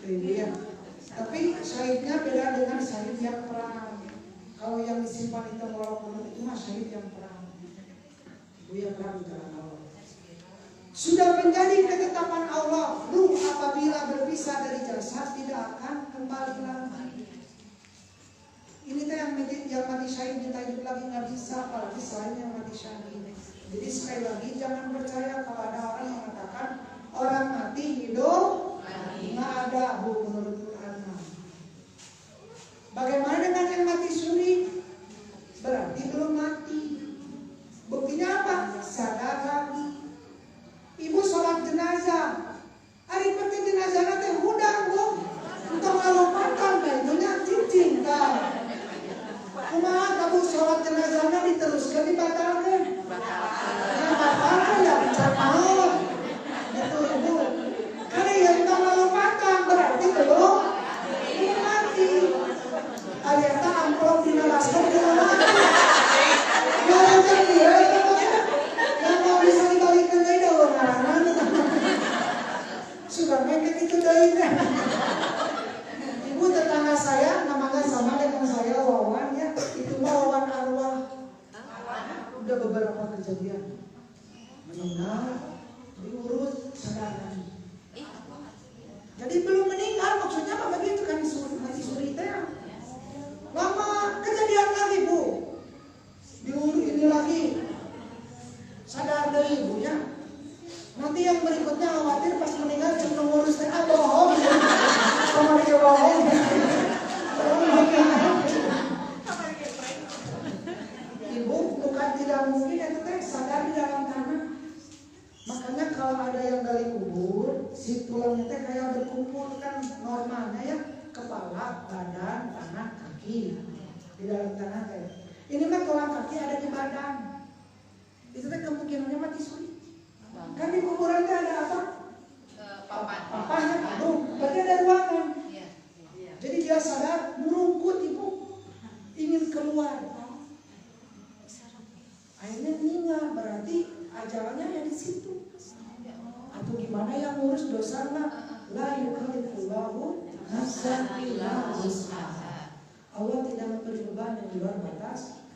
Iya. Tapi syahidnya beda dengan syahid yang perang. Kalau yang disimpan itu walaupun itu mah syahid yang perang. Itu yang perang di jalan Allah. Sudah menjadi ketetapan Allah, ruh apabila berpisah dari jasad tidak akan kembali lagi. Ini teh yang mati syahid minta hidup lagi nggak bisa, apalagi selain yang mati syahid. Jadi sekali lagi jangan percaya kalau ada orang yang mengatakan orang mati hidup, nggak ada bu menurut Quran. Bagaimana dengan yang mati suri? Berarti belum mati. Buktinya apa? Sadar lagi. Ibu sholat jenazah, hari penting jenazah nanti hudang bu, untuk ngalupatan kayaknya cincin kan. Kumaha kamu sholat jenazahnya diteruskan dibatalkan? Ya batalkan ya bercampur. Itu ibu. Karena yang untuk ngalupatan berarti belum mati. Ayatnya amplop dinalaskan ke mati. Jangan jadi ya. Yang mau bisa dibalikan dari orang. Sudah mepet itu dari. Ibu tetangga saya namanya sama dengan saya Wawan ya. Itu Wawan arwah. Udah beberapa kejadian. Meninggal, diurus, sadar. Jadi belum meninggal, maksudnya apa begitu kan mati suri teh. Lama kejadian lagi bu. Diurus ini lagi. Sadar dari ibunya. Nanti yang berikutnya khawatir pas meninggal cuma ngurus teh bohong. Sama dia bohong. Ibu bukan tidak mungkin itu teh sadar di dalam tanah. Makanya kalau ada yang gali kubur, si tulangnya teh kayak berkumpul kan normalnya ya kepala, badan, tangan, kaki di dalam tanah teh. Ini mah tulang kaki ada di badan. Itu teh kemungkinannya mati suri. Kan di kuburan teh ada apa? Papanya, berarti ada ruangan. Jadi dia sadar, merungkut ibu, ingin keluar. Akhirnya meninggal, berarti ajalannya ada di situ. Atau gimana yang ngurus dosa mah? La yukallifullahu nafsan illa wus'aha. Allah tidak memberi beban yang di luar batas.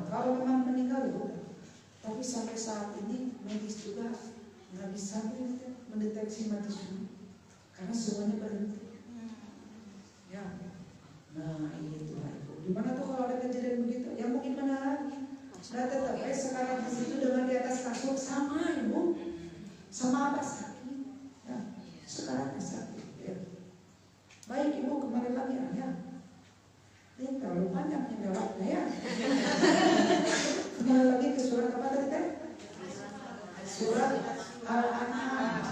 Kalau memang meninggal ya udah. Tapi sampai saat ini medis juga nggak bisa mendeteksi mati suri karena semuanya berhenti. Ya, nah itu lah ibu. Gimana tuh kalau ada kejadian begitu? Ya mau gimana lagi? Nah tetap sekarang di situ dengan di atas kasur sama ibu, sama apa sakit? Ya, sekarang sakit. Ya. Baik ibu kembali lagi ya. Ini terlalu panjang jawabnya ya. Kembali lagi ke surat apa tadi teh? Surat Al-An'am.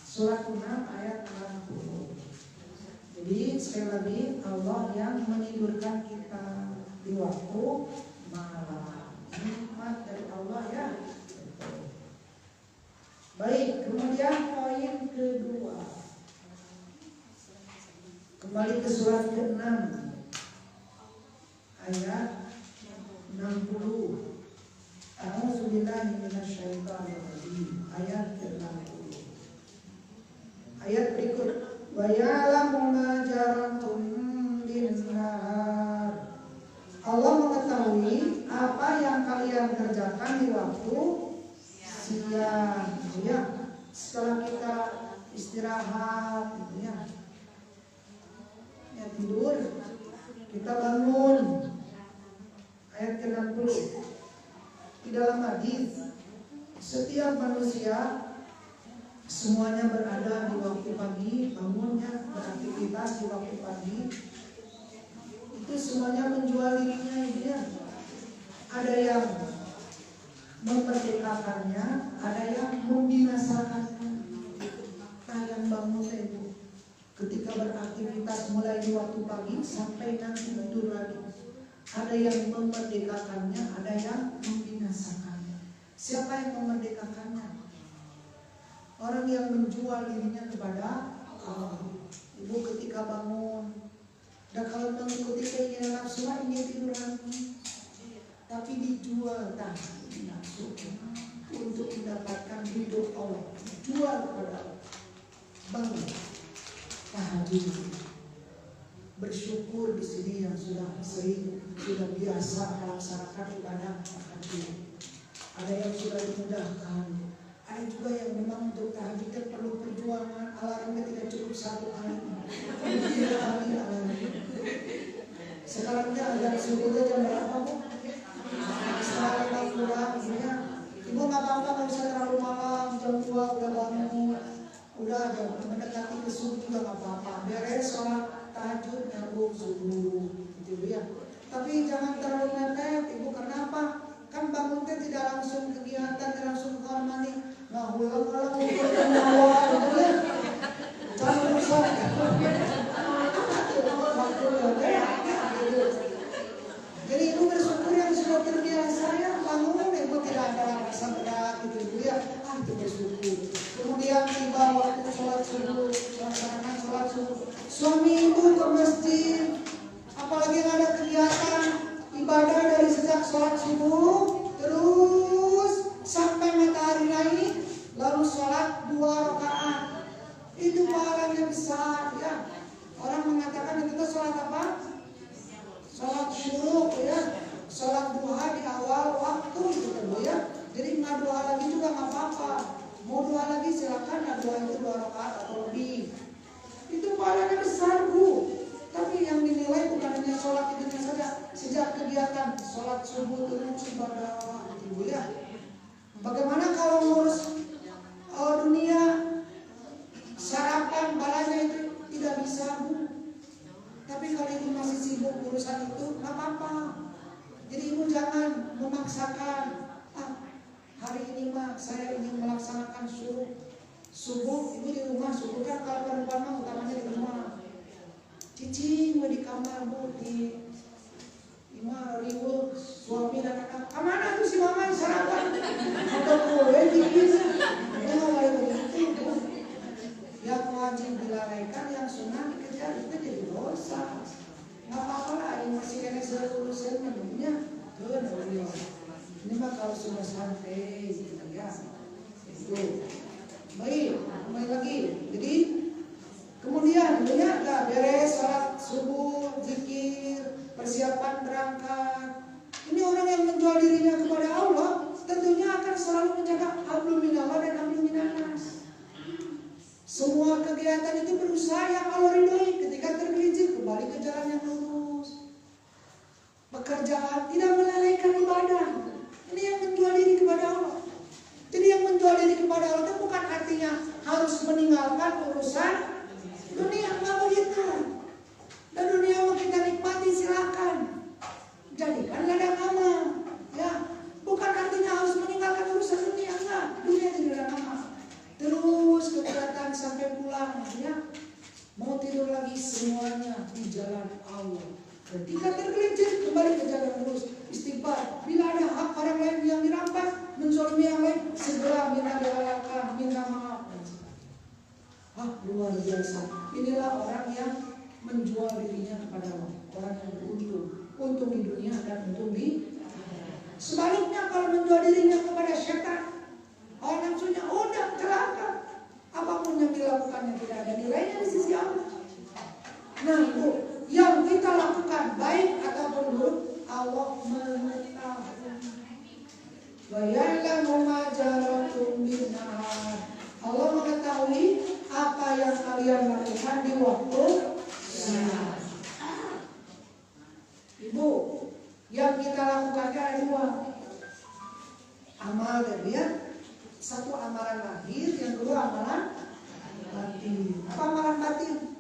Surat 6 ayat 60. Jadi sekali lagi Allah yang menidurkan kita di waktu malam. Nikmat dari Allah ya. Baik, kemudian poin kedua. Kembali ke surat ke-6 ayat 60. A'udzubillahi minasyaitonirrajim. Ayat ke-60. Ayat berikut. Wa ya'lamu ma jaratum bin-nahar. Allah mengetahui apa yang kalian kerjakan di waktu siang. Ya, setelah kita istirahat, gitu ya. Kita bangun. Ayat ke-60. Di dalam hadis, setiap manusia semuanya berada di waktu pagi, bangunnya beraktivitas di waktu pagi. Itu semuanya menjual dirinya ya. Ada yang memerdekakannya, ada yang membinasakannya. Nah, yang bangun itu ketika beraktivitas mulai di waktu pagi sampai nanti tidur lagi. Ada yang memerdekakannya, ada yang membinasakannya. Siapa yang memerdekakannya? Orang yang menjual dirinya kepada Allah. Ibu ketika bangun, dan kalau mengikuti keinginan nafsu ini tidur lagi. Tapi dijual nafsu untuk mendapatkan hidup Allah. Jual kepada Allah. Bangun, tahajud, bersyukur di sini yang sudah sering, sudah biasa melaksanakan ibadah tahajud. Ada yang sudah dimudahkan. Ada juga yang memang untuk tahajud perlu perjuangan. Alarmnya tidak cukup 1 kali, 3 kali alarm. Sekarang ada subuhnya jam berapa Bu? Sekarang pulang, ibu nggak apa-apa, nggak usah terlalu malam, jam 2 udah bangun, udah ada mendekati ke subuh juga nggak apa-apa. Beres sholat tahajud nyambung subuh, gitu ya. Tapi jangan terlalu mepet, ibu. Kenapa? Kan bangun teh tidak langsung kegiatan, tidak langsung ke kamar mandi. Nah, ulang kalau awal, gitu ya. Jangan rusak. Jadi ibu bersyukur yang sudah terbiasa ya bangun, ibu tidak ada rasa berat gitu ya. Itu bersyukur. Kemudian tiba waktu sholat subuh, melaksanakan sholat subuh. Suami ibu ke masjid, apalagi yang ada kegiatan ibadah dari sejak sholat subuh terus sampai matahari naik, lalu sholat 2 rakaat. Itu pahalanya besar ya. Orang mengatakan itu sholat apa? Sholat syuruk ya, sholat duha di awal waktu gitu ya. Jadi nggak duha lagi juga nggak apa-apa. Mau duha lagi silakan, nah duha itu 2 rakaat atau lebih. Itu pahalanya besar Bu. Tapi yang dinilai bukan hanya sholat itu saja. Sejak kegiatan sholat subuh terus ibadah gitu ya. Bagaimana kalau ngurus dunia, sarapan balanya itu tidak bisa Bu. Tapi kalau ibu masih sibuk urusan itu, nggak apa-apa. Jadi ibu jangan memaksakan. Hari ini mah saya ingin melaksanakan subuh. Ibu di rumah subuh kan kalau perempuan mah utamanya di rumah. Cicing di kamar Bu di imah ribu suami dan anak. Kemana tuh si mama sarapan? Atau kue dikit? Jangan kayak begitu Bu. Yang wajib dilalaikan, yang sunnah dikejar, itu jadi dosa. Nggak apa-apa lah, yang masih kena urusan minumnya ini mah kalau sudah santai gitu ya. Itu baik, kembali lagi. Jadi kemudian ya udah beres sholat subuh, zikir, persiapan berangkat. Ini orang yang menjual dirinya kepada Allah tentunya akan selalu menjaga hablum minallah dan hablum minannas. Semua kegiatan itu berusaha yang Allah ridhoi. Ketika tergelincir kembali ke jalan yang lurus. Pekerjaan tidak melalaikan ibadah. Ini yang menjual diri kepada Allah. Jadi yang menjual diri kepada Allah itu bukan artinya harus meninggalkan urusan dunia, nggak begitu. Dan dunia mau kita nikmati silakan. Jadikan ladang amal. Ya, bukan artinya harus meninggalkan urusan dunia, enggak. Dunia jadi ladang amal. Terus kegiatan sampai pulang ya. Mau tidur lagi semuanya di jalan Allah. Ketika tergelincir kembali ke jalan lurus, istighfar. Bila ada hak orang lain yang dirampas, menzalimi yang lain, segera minta dihalalkan, minta maaf. Luar biasa. Inilah orang yang menjual dirinya kepada Allah. Orang yang beruntung, untung di dunia dan untung di akhirat. Sebaliknya kalau menjual dirinya kepada syaitan, orang nafsunya udah celaka. Apapun yang dilakukannya tidak ada nilainya di sisi Allah. Nah itu yang kita lakukan baik ataupun buruk, Allah mengetahui. Wa ya'lamu ma jaratum bin-nahar. Allah mengetahui apa yang kalian lakukan di waktu siang. Ibu, yang kita lakukan ada dua. Amal dan ya. Satu amalan lahir, yang kedua amalan batin. Apa amalan batin?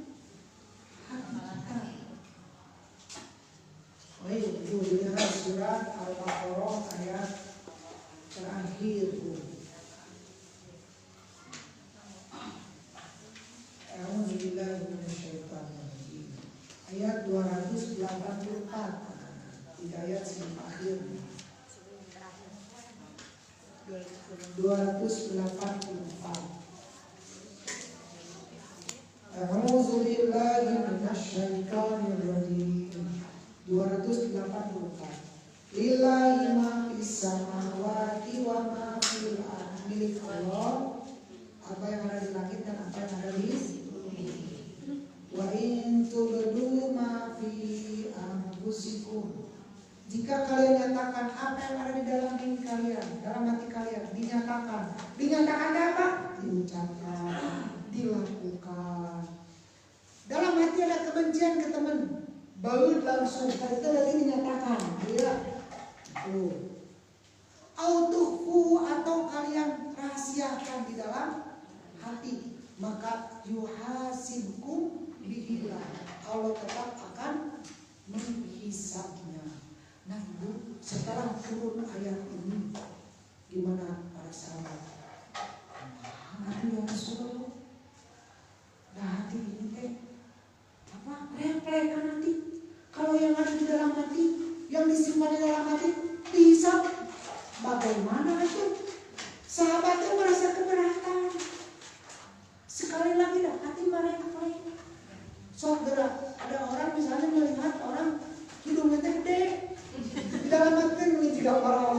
Oh iya, itu lihat surat Al-Baqarah ayat terakhir. Ayat 284 di ayat sebelum akhir 284. A'udzu billahi minasyaitonir rajim. 284. Lillahi ma fis samawati wa ma fil ardi. Milik Allah apa yang ada di langit dan apa yang ada di bumi. Wa in tubdu ma fi anfusikum. Jika kalian nyatakan apa yang ada di dalam diri kalian, dalam hati kalian, dinyatakan. Dinyatakan apa? Diucapkan, dilakukan. Dalam hati ada kebencian ke teman, baut langsung, itu lagi dinyatakan. Ya. Autuhu atau kalian rahasiakan di dalam hati, maka yuhasibkum bihillah. Allah tetap akan menghisabnya. Nah Ibu, setelah turun ayat ini, gimana para sahabat? Nabi yang Rasulullah, nah hati ini apa? Replek nanti. Kalau yang ada di dalam hati, yang disimpan di dalam hati, dihisab. Bagaimana itu? Sahabat itu merasa keberatan. Sekali lagi dah hati mereka. Sok gerak. Ada orang misalnya melihat orang hidungnya gede. Di dalam hati ini tidak marah.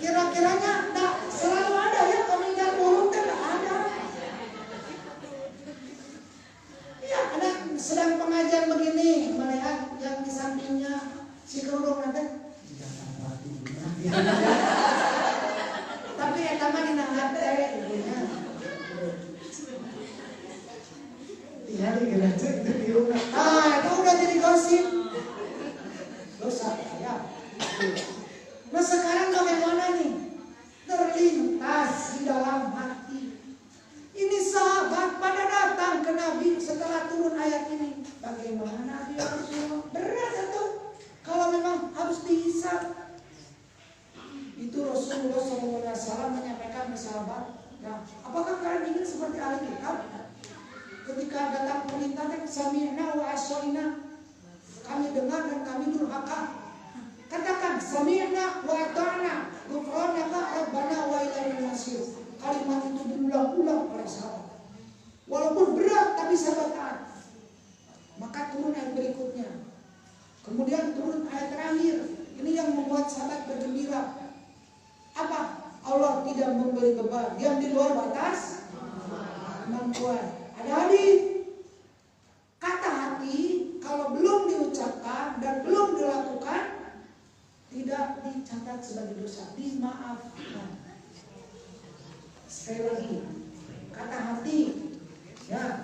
Kira-kiranya tak selalu ada ya komentar buruk kan ada. Ya ada sedang pengajian begini melihat yang di sampingnya si kerudung nanti. Tapi ya taman di nangate ibunya. Iya dikira itu rumah. Itu udah jadi gosip. Dosa ya. Nah sekarang bagaimana nih? Terlintas di dalam hati. Ini sahabat pada datang ke Nabi setelah turun ayat ini. Bagaimana Nabi Rasulullah? Berat itu. Kalau memang harus dihisab. Itu Rasulullah SAW menyampaikan ke sahabat. Nah, apakah kalian ingin seperti ahli kitab? Ketika datang perintah, sami'na wa asya'ina. Kami dengar dan kami durhaka. Katakan sami'na wa ata'na. Ghufranaka rabbana wa ilaikal masir. Kalimat itu diulang-ulang oleh sahabat. Walaupun berat tapi sahabat taat. Maka turun ayat berikutnya. Kemudian turun ayat terakhir. Ini yang membuat sahabat bergembira. Apa? Allah tidak memberi beban yang di luar batas kemampuan. Ada hadis. Kata hati kalau belum diucapkan dan belum dilakukan tidak dicatat sebagai dosa, dimaafkan. Sekali lagi, kata hati ya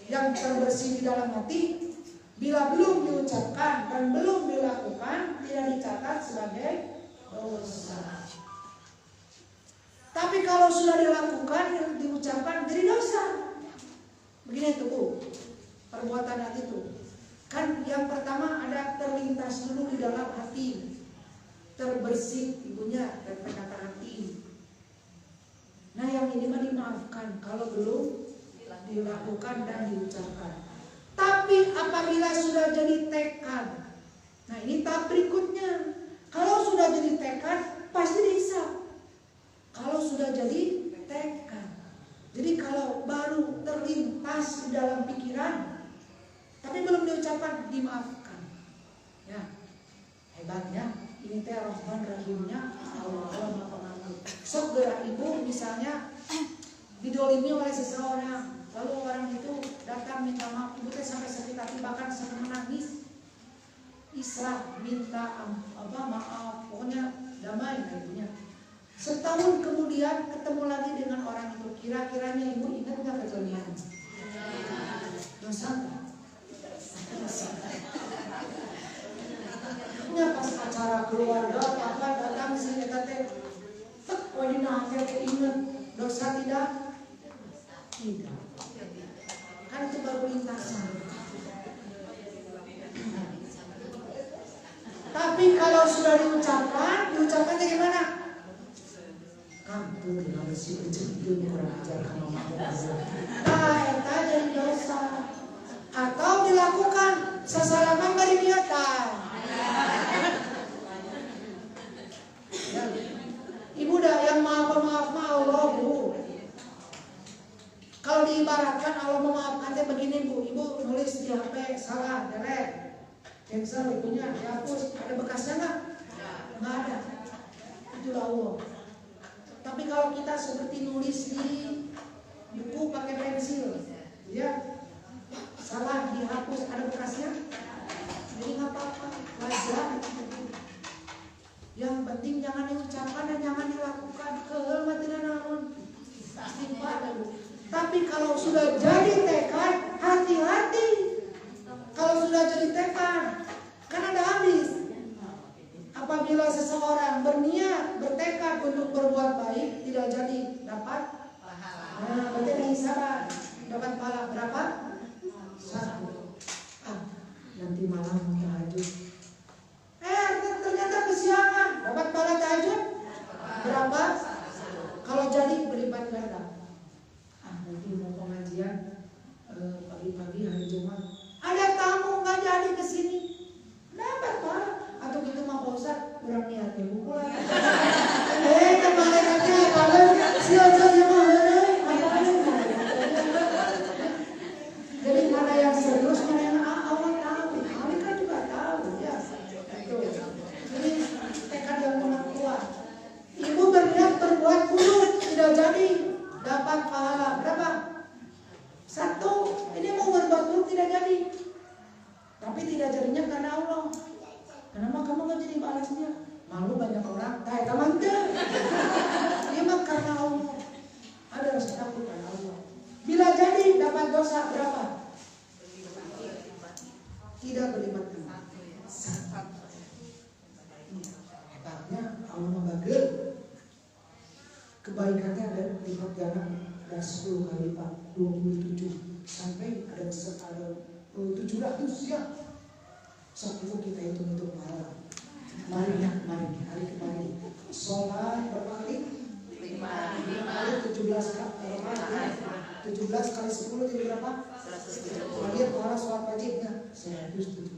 yang terbersih di dalam hati bila belum diucapkan dan belum dilakukan tidak dicatat sebagai dosa. Tapi kalau sudah dilakukan dan diucapkan jadi dosa. Begini tuh perbuatan hati itu. Kan yang pertama ada terlintas dulu di dalam hati, terbersih ibunya dan kata hati. Nah yang ini mah dimaafkan kalau belum dilakukan dan diucapkan. Tapi apabila sudah jadi tekad, nah ini tahap berikutnya. Kalau sudah jadi tekad pasti dihisab. Kalau sudah jadi tekad. Jadi kalau baru terlintas di dalam pikiran tapi belum diucapkan, dimaafkan. Ya, hebatnya ini teh Rahman Rahimnya Allah Maha Pengampun. Sok gerak ibu misalnya didolimi oleh seseorang, lalu orang itu datang minta maaf, ibu teh sampai sakit hati bahkan sampai menangis. Islah minta maaf, pokoknya damai ibunya. Setahun kemudian ketemu lagi dengan orang itu, kira-kiranya ibu ingat nggak kejadian? Dosa. keluarga apa datang sini teh. Oh ini nanti ingat dosa tidak? Tidak. Kan itu baru lintasan. Tapi kalau sudah diucapkannya gimana? Kampung harus diucapkan kurang ajar kamu mampu. Nah, itu jadi dosa. Atau dilakukan sesalaman dari niatan. Ya. Ibu dah yang maaf Allah Bu. Kalau diibaratkan Allah memaafkan teh begini Bu, Ibu nulis di HP salah, delete, cancel ibunya, dihapus, ada bekasnya nggak? Nggak ada. Itulah Allah. Tapi kalau kita seperti nulis di buku pakai pensil, ya salah dihapus, ada bekasnya, jadi nggak apa-apa, wajar. Yang penting jangan diucapkan dan jangan dilakukan. Kehormatan namun istighfar. Tapi kalau sudah jadi tekad, hati-hati. Kalau sudah jadi tekad, kan ada habis. Apabila seseorang berniat, bertekad untuk berbuat baik, tidak jadi dapat pahala. Nah, berarti ada hisaban. Dapat pahala berapa? 1. Nanti malam mau tahajud. Ternyata kesiangan. Dapat pahala tahajud berapa? Kalau jadi berlipat ganda. Nanti mau pengajian pagi-pagi hari Jumat. Ada tamu nggak jadi kesini. Dapat pahala. Atau gitu mah Pak Ustaz kurang niat ya buku lah. Kemarin aja kalau siapa mah jadi mana yang serius mana yang awal tahu. Kami kan juga tahu ya. Jadi tekad yang sangat kuat. Ibu berniat berbuat buruk tidak jadi dapat pahala berapa? 1. Ini mau berbuat buruk tidak jadi. Tapi tidak jadinya karena Allah. Kenapa kamu nggak jadi balasnya? Malu banyak orang. Kayak kamu enggak. Dia mah karena Allah. Ada rasa takut karena Allah. Bila jadi dapat dosa berapa? Tidak berlipat ganda. 1. Hebatnya Allah membagi. Kebaikannya ada lipat ganda. Ada 10 kali lipat, 27 sampai ada 700 ya. Sebelum kita hitung pahala. Mari hari ke hari. Sholat berapa kali? 5 kali 17 kali. 17 kali 10 jadi berapa? 170. Lihat pahala sholat wajibnya 170.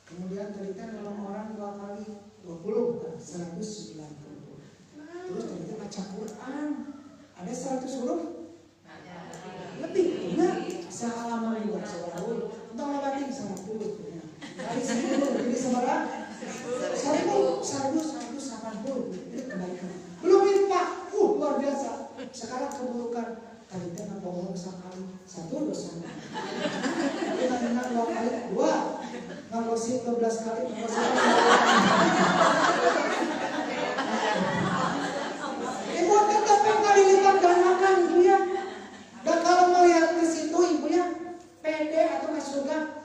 Kemudian tadi kan orang 2 kali 20 190. Terus tadi baca Quran ada 100 huruf? Lebih enggak? Sehalaman buat seorang. Untuk lewatin 100. Kali 10 jadi seberapa? 1.180. Itu kebaikan. Belum infak. Luar biasa. Sekarang keburukan. Tadi kita bohong sekali 1 dosa. Tapi nanti 2 kali 2. Ngagosip 12 kali. Ibu tetap yang kali lipat gandakan ibu ya. Dan kalau melihat ke situ ibu ya pede atau ke surga.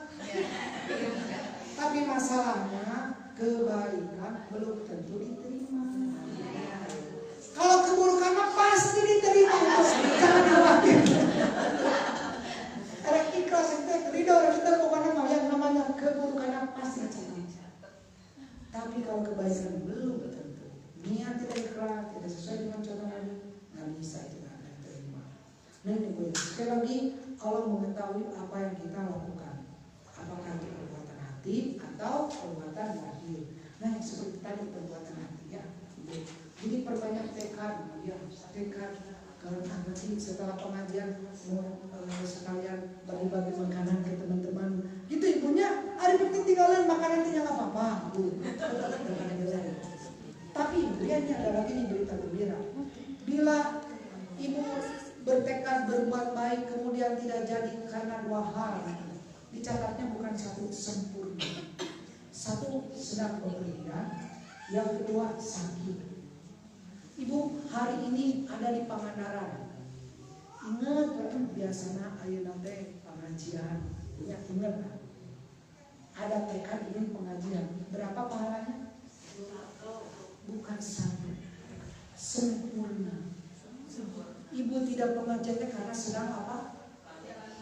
Tapi masalahnya kebaikan belum tentu diterima. Kalau keburukan mah pasti diterima. Jangan khawatir. Ada ikhlas itu ridho kita pokoknya mah yang namanya keburukan pasti diterima. Tapi kalau kebaikan belum tentu. Niat tidak ikhlas, tidak sesuai dengan contoh Nabi, nggak bisa itu nggak akan diterima. Nah ini gue sekali lagi kalau mengetahui apa yang kita lakukan, apakah itu perbuatan hati atau perbuatan lahir. Nah seperti tadi perbuatan hati ya. Jadi perbanyak tekad ya, tekad. Kalau nanti setelah pengajian mau sekalian bagi-bagi makanan ke teman-teman, gitu ibunya hari penting tinggalan makanan itu nggak apa-apa, bu. Tapi dia ada lagi nih berita gembira. Bila ibu bertekad berbuat baik kemudian tidak jadi karena 2 hal, dicatatnya bukan 1 sempurna. 1 sedang bepergian, yang kedua sakit. Ibu hari ini ada di Pangandaran. Ingat kan biasanya ayeuna teh pengajian. Ya ingat kan? Ada tekad ini pengajian. Berapa pahalanya? bukan satu, sempurna. Ibu tidak mengajarnya karena sedang apa?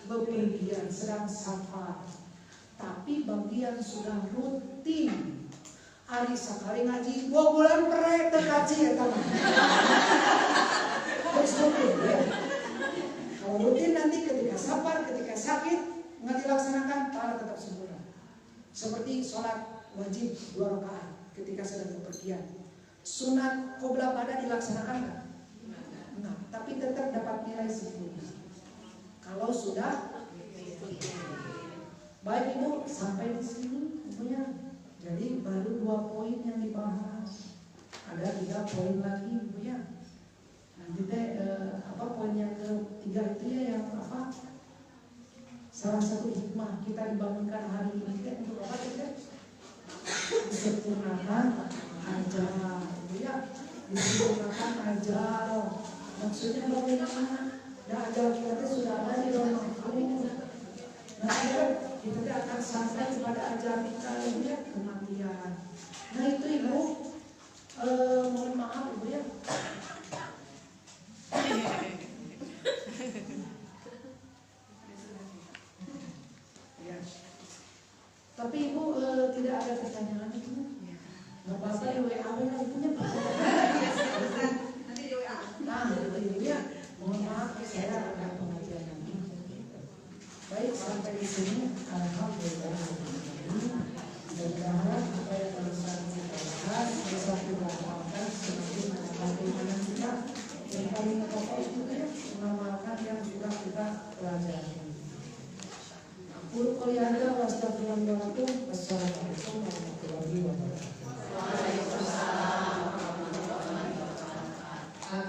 Bepergian, sedang safar. Tapi bagian sudah rutin. Hari sekali ngaji 2 bulan pernah terkaji ya teman. Terus rutin ya. Kalau rutin nanti ketika safar, ketika sakit nggak dilaksanakan, pahala tetap sempurna. Seperti sholat wajib 2 rakaat ketika sedang bepergian. Sunat qobla pada dilaksanakan nggak? Enggak, tapi tetap dapat nilai sempurna. Kalau sudah baik Ibu, sampai di sini Ibunya. Jadi baru 2 poin yang dibahas. Ada 3 poin lagi Ibunya. Nanti poin yang ketiga itu ya yang apa? Salah satu hikmah kita dibangunkan hari ini untuk apa kita? Disempurnakan ajar, Ibunya. Disempurnakan ajar. Maksudnya bagaimana? Dan ajar kita sudah ada di dalam Al-Quran. Nah, kita akan sampai kepada ajar kita ya, kematian. Nah itu Ibu, mohon maaf Ibu ya. Ya. Tapi Ibu tidak ada pertanyaan Ibu. Nggak apa-apa ya WA Ibunya. Nanti di WA. Nah Ibu ya, mohon maaf saya ada pengajian nanti. Baik, sampai di sini alhamdulillah. Mudah-mudahan apa yang barusan kita bahas bisa kita amalkan semakin bagaimana kita yang paling pokok itu ya mengamalkan yang sudah kita pelajari. Aku kuliahnya wassalamualaikum warahmatullahi wabarakatuh.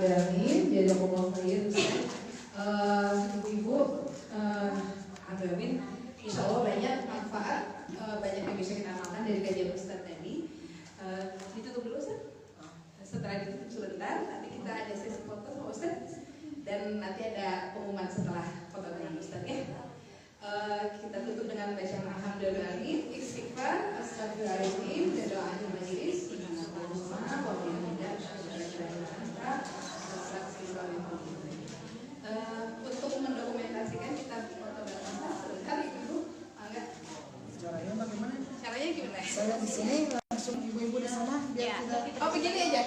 Amin. Jadi aku mau ibu-ibu, amin. Insya Allah banyak manfaat, banyak yang bisa kita amalkan dari kajian Ustaz tadi. Ditutup dulu Ustaz. Setelah ditutup sebentar, nanti kita ada sesi foto sama Ustaz. Dan nanti ada pengumuman setelah foto dengan Ustaz ya. Kita tutup dengan bacaan alhamdulillahirrahmanirrahim, istighfar, astagfirullahaladzim, dan doa akhir majelis. Untuk mendokumentasikan kita foto bersama sebentar Ibu, enggak? Caranya bagaimana? Caranya gimana? Saya di sini langsung ibu-ibu di sana biar kita. Oh begini aja.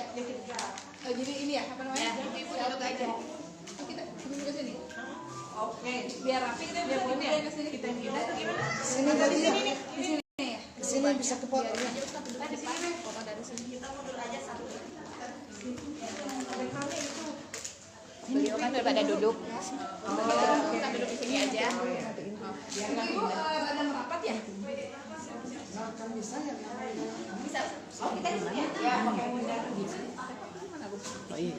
Oh jadi ini ya apa namanya? Ya, ibu duduk aja. Oh, kita ke sini. Oke, biar rapi kita biar Ibu ya ke sini. kita gimana? Sini tadi ya. Di sini ya. Ke sini bisa ke foto ya. Di sini foto dari sini. Kita mundur aja satu. Beliau kan daripada duduk. Kita duduk di sini aja. Ibu ada merapat ya? Nah, kan bisa ya. Bisa. Oh, kita di sini ya. Ya, pakai Oh iya.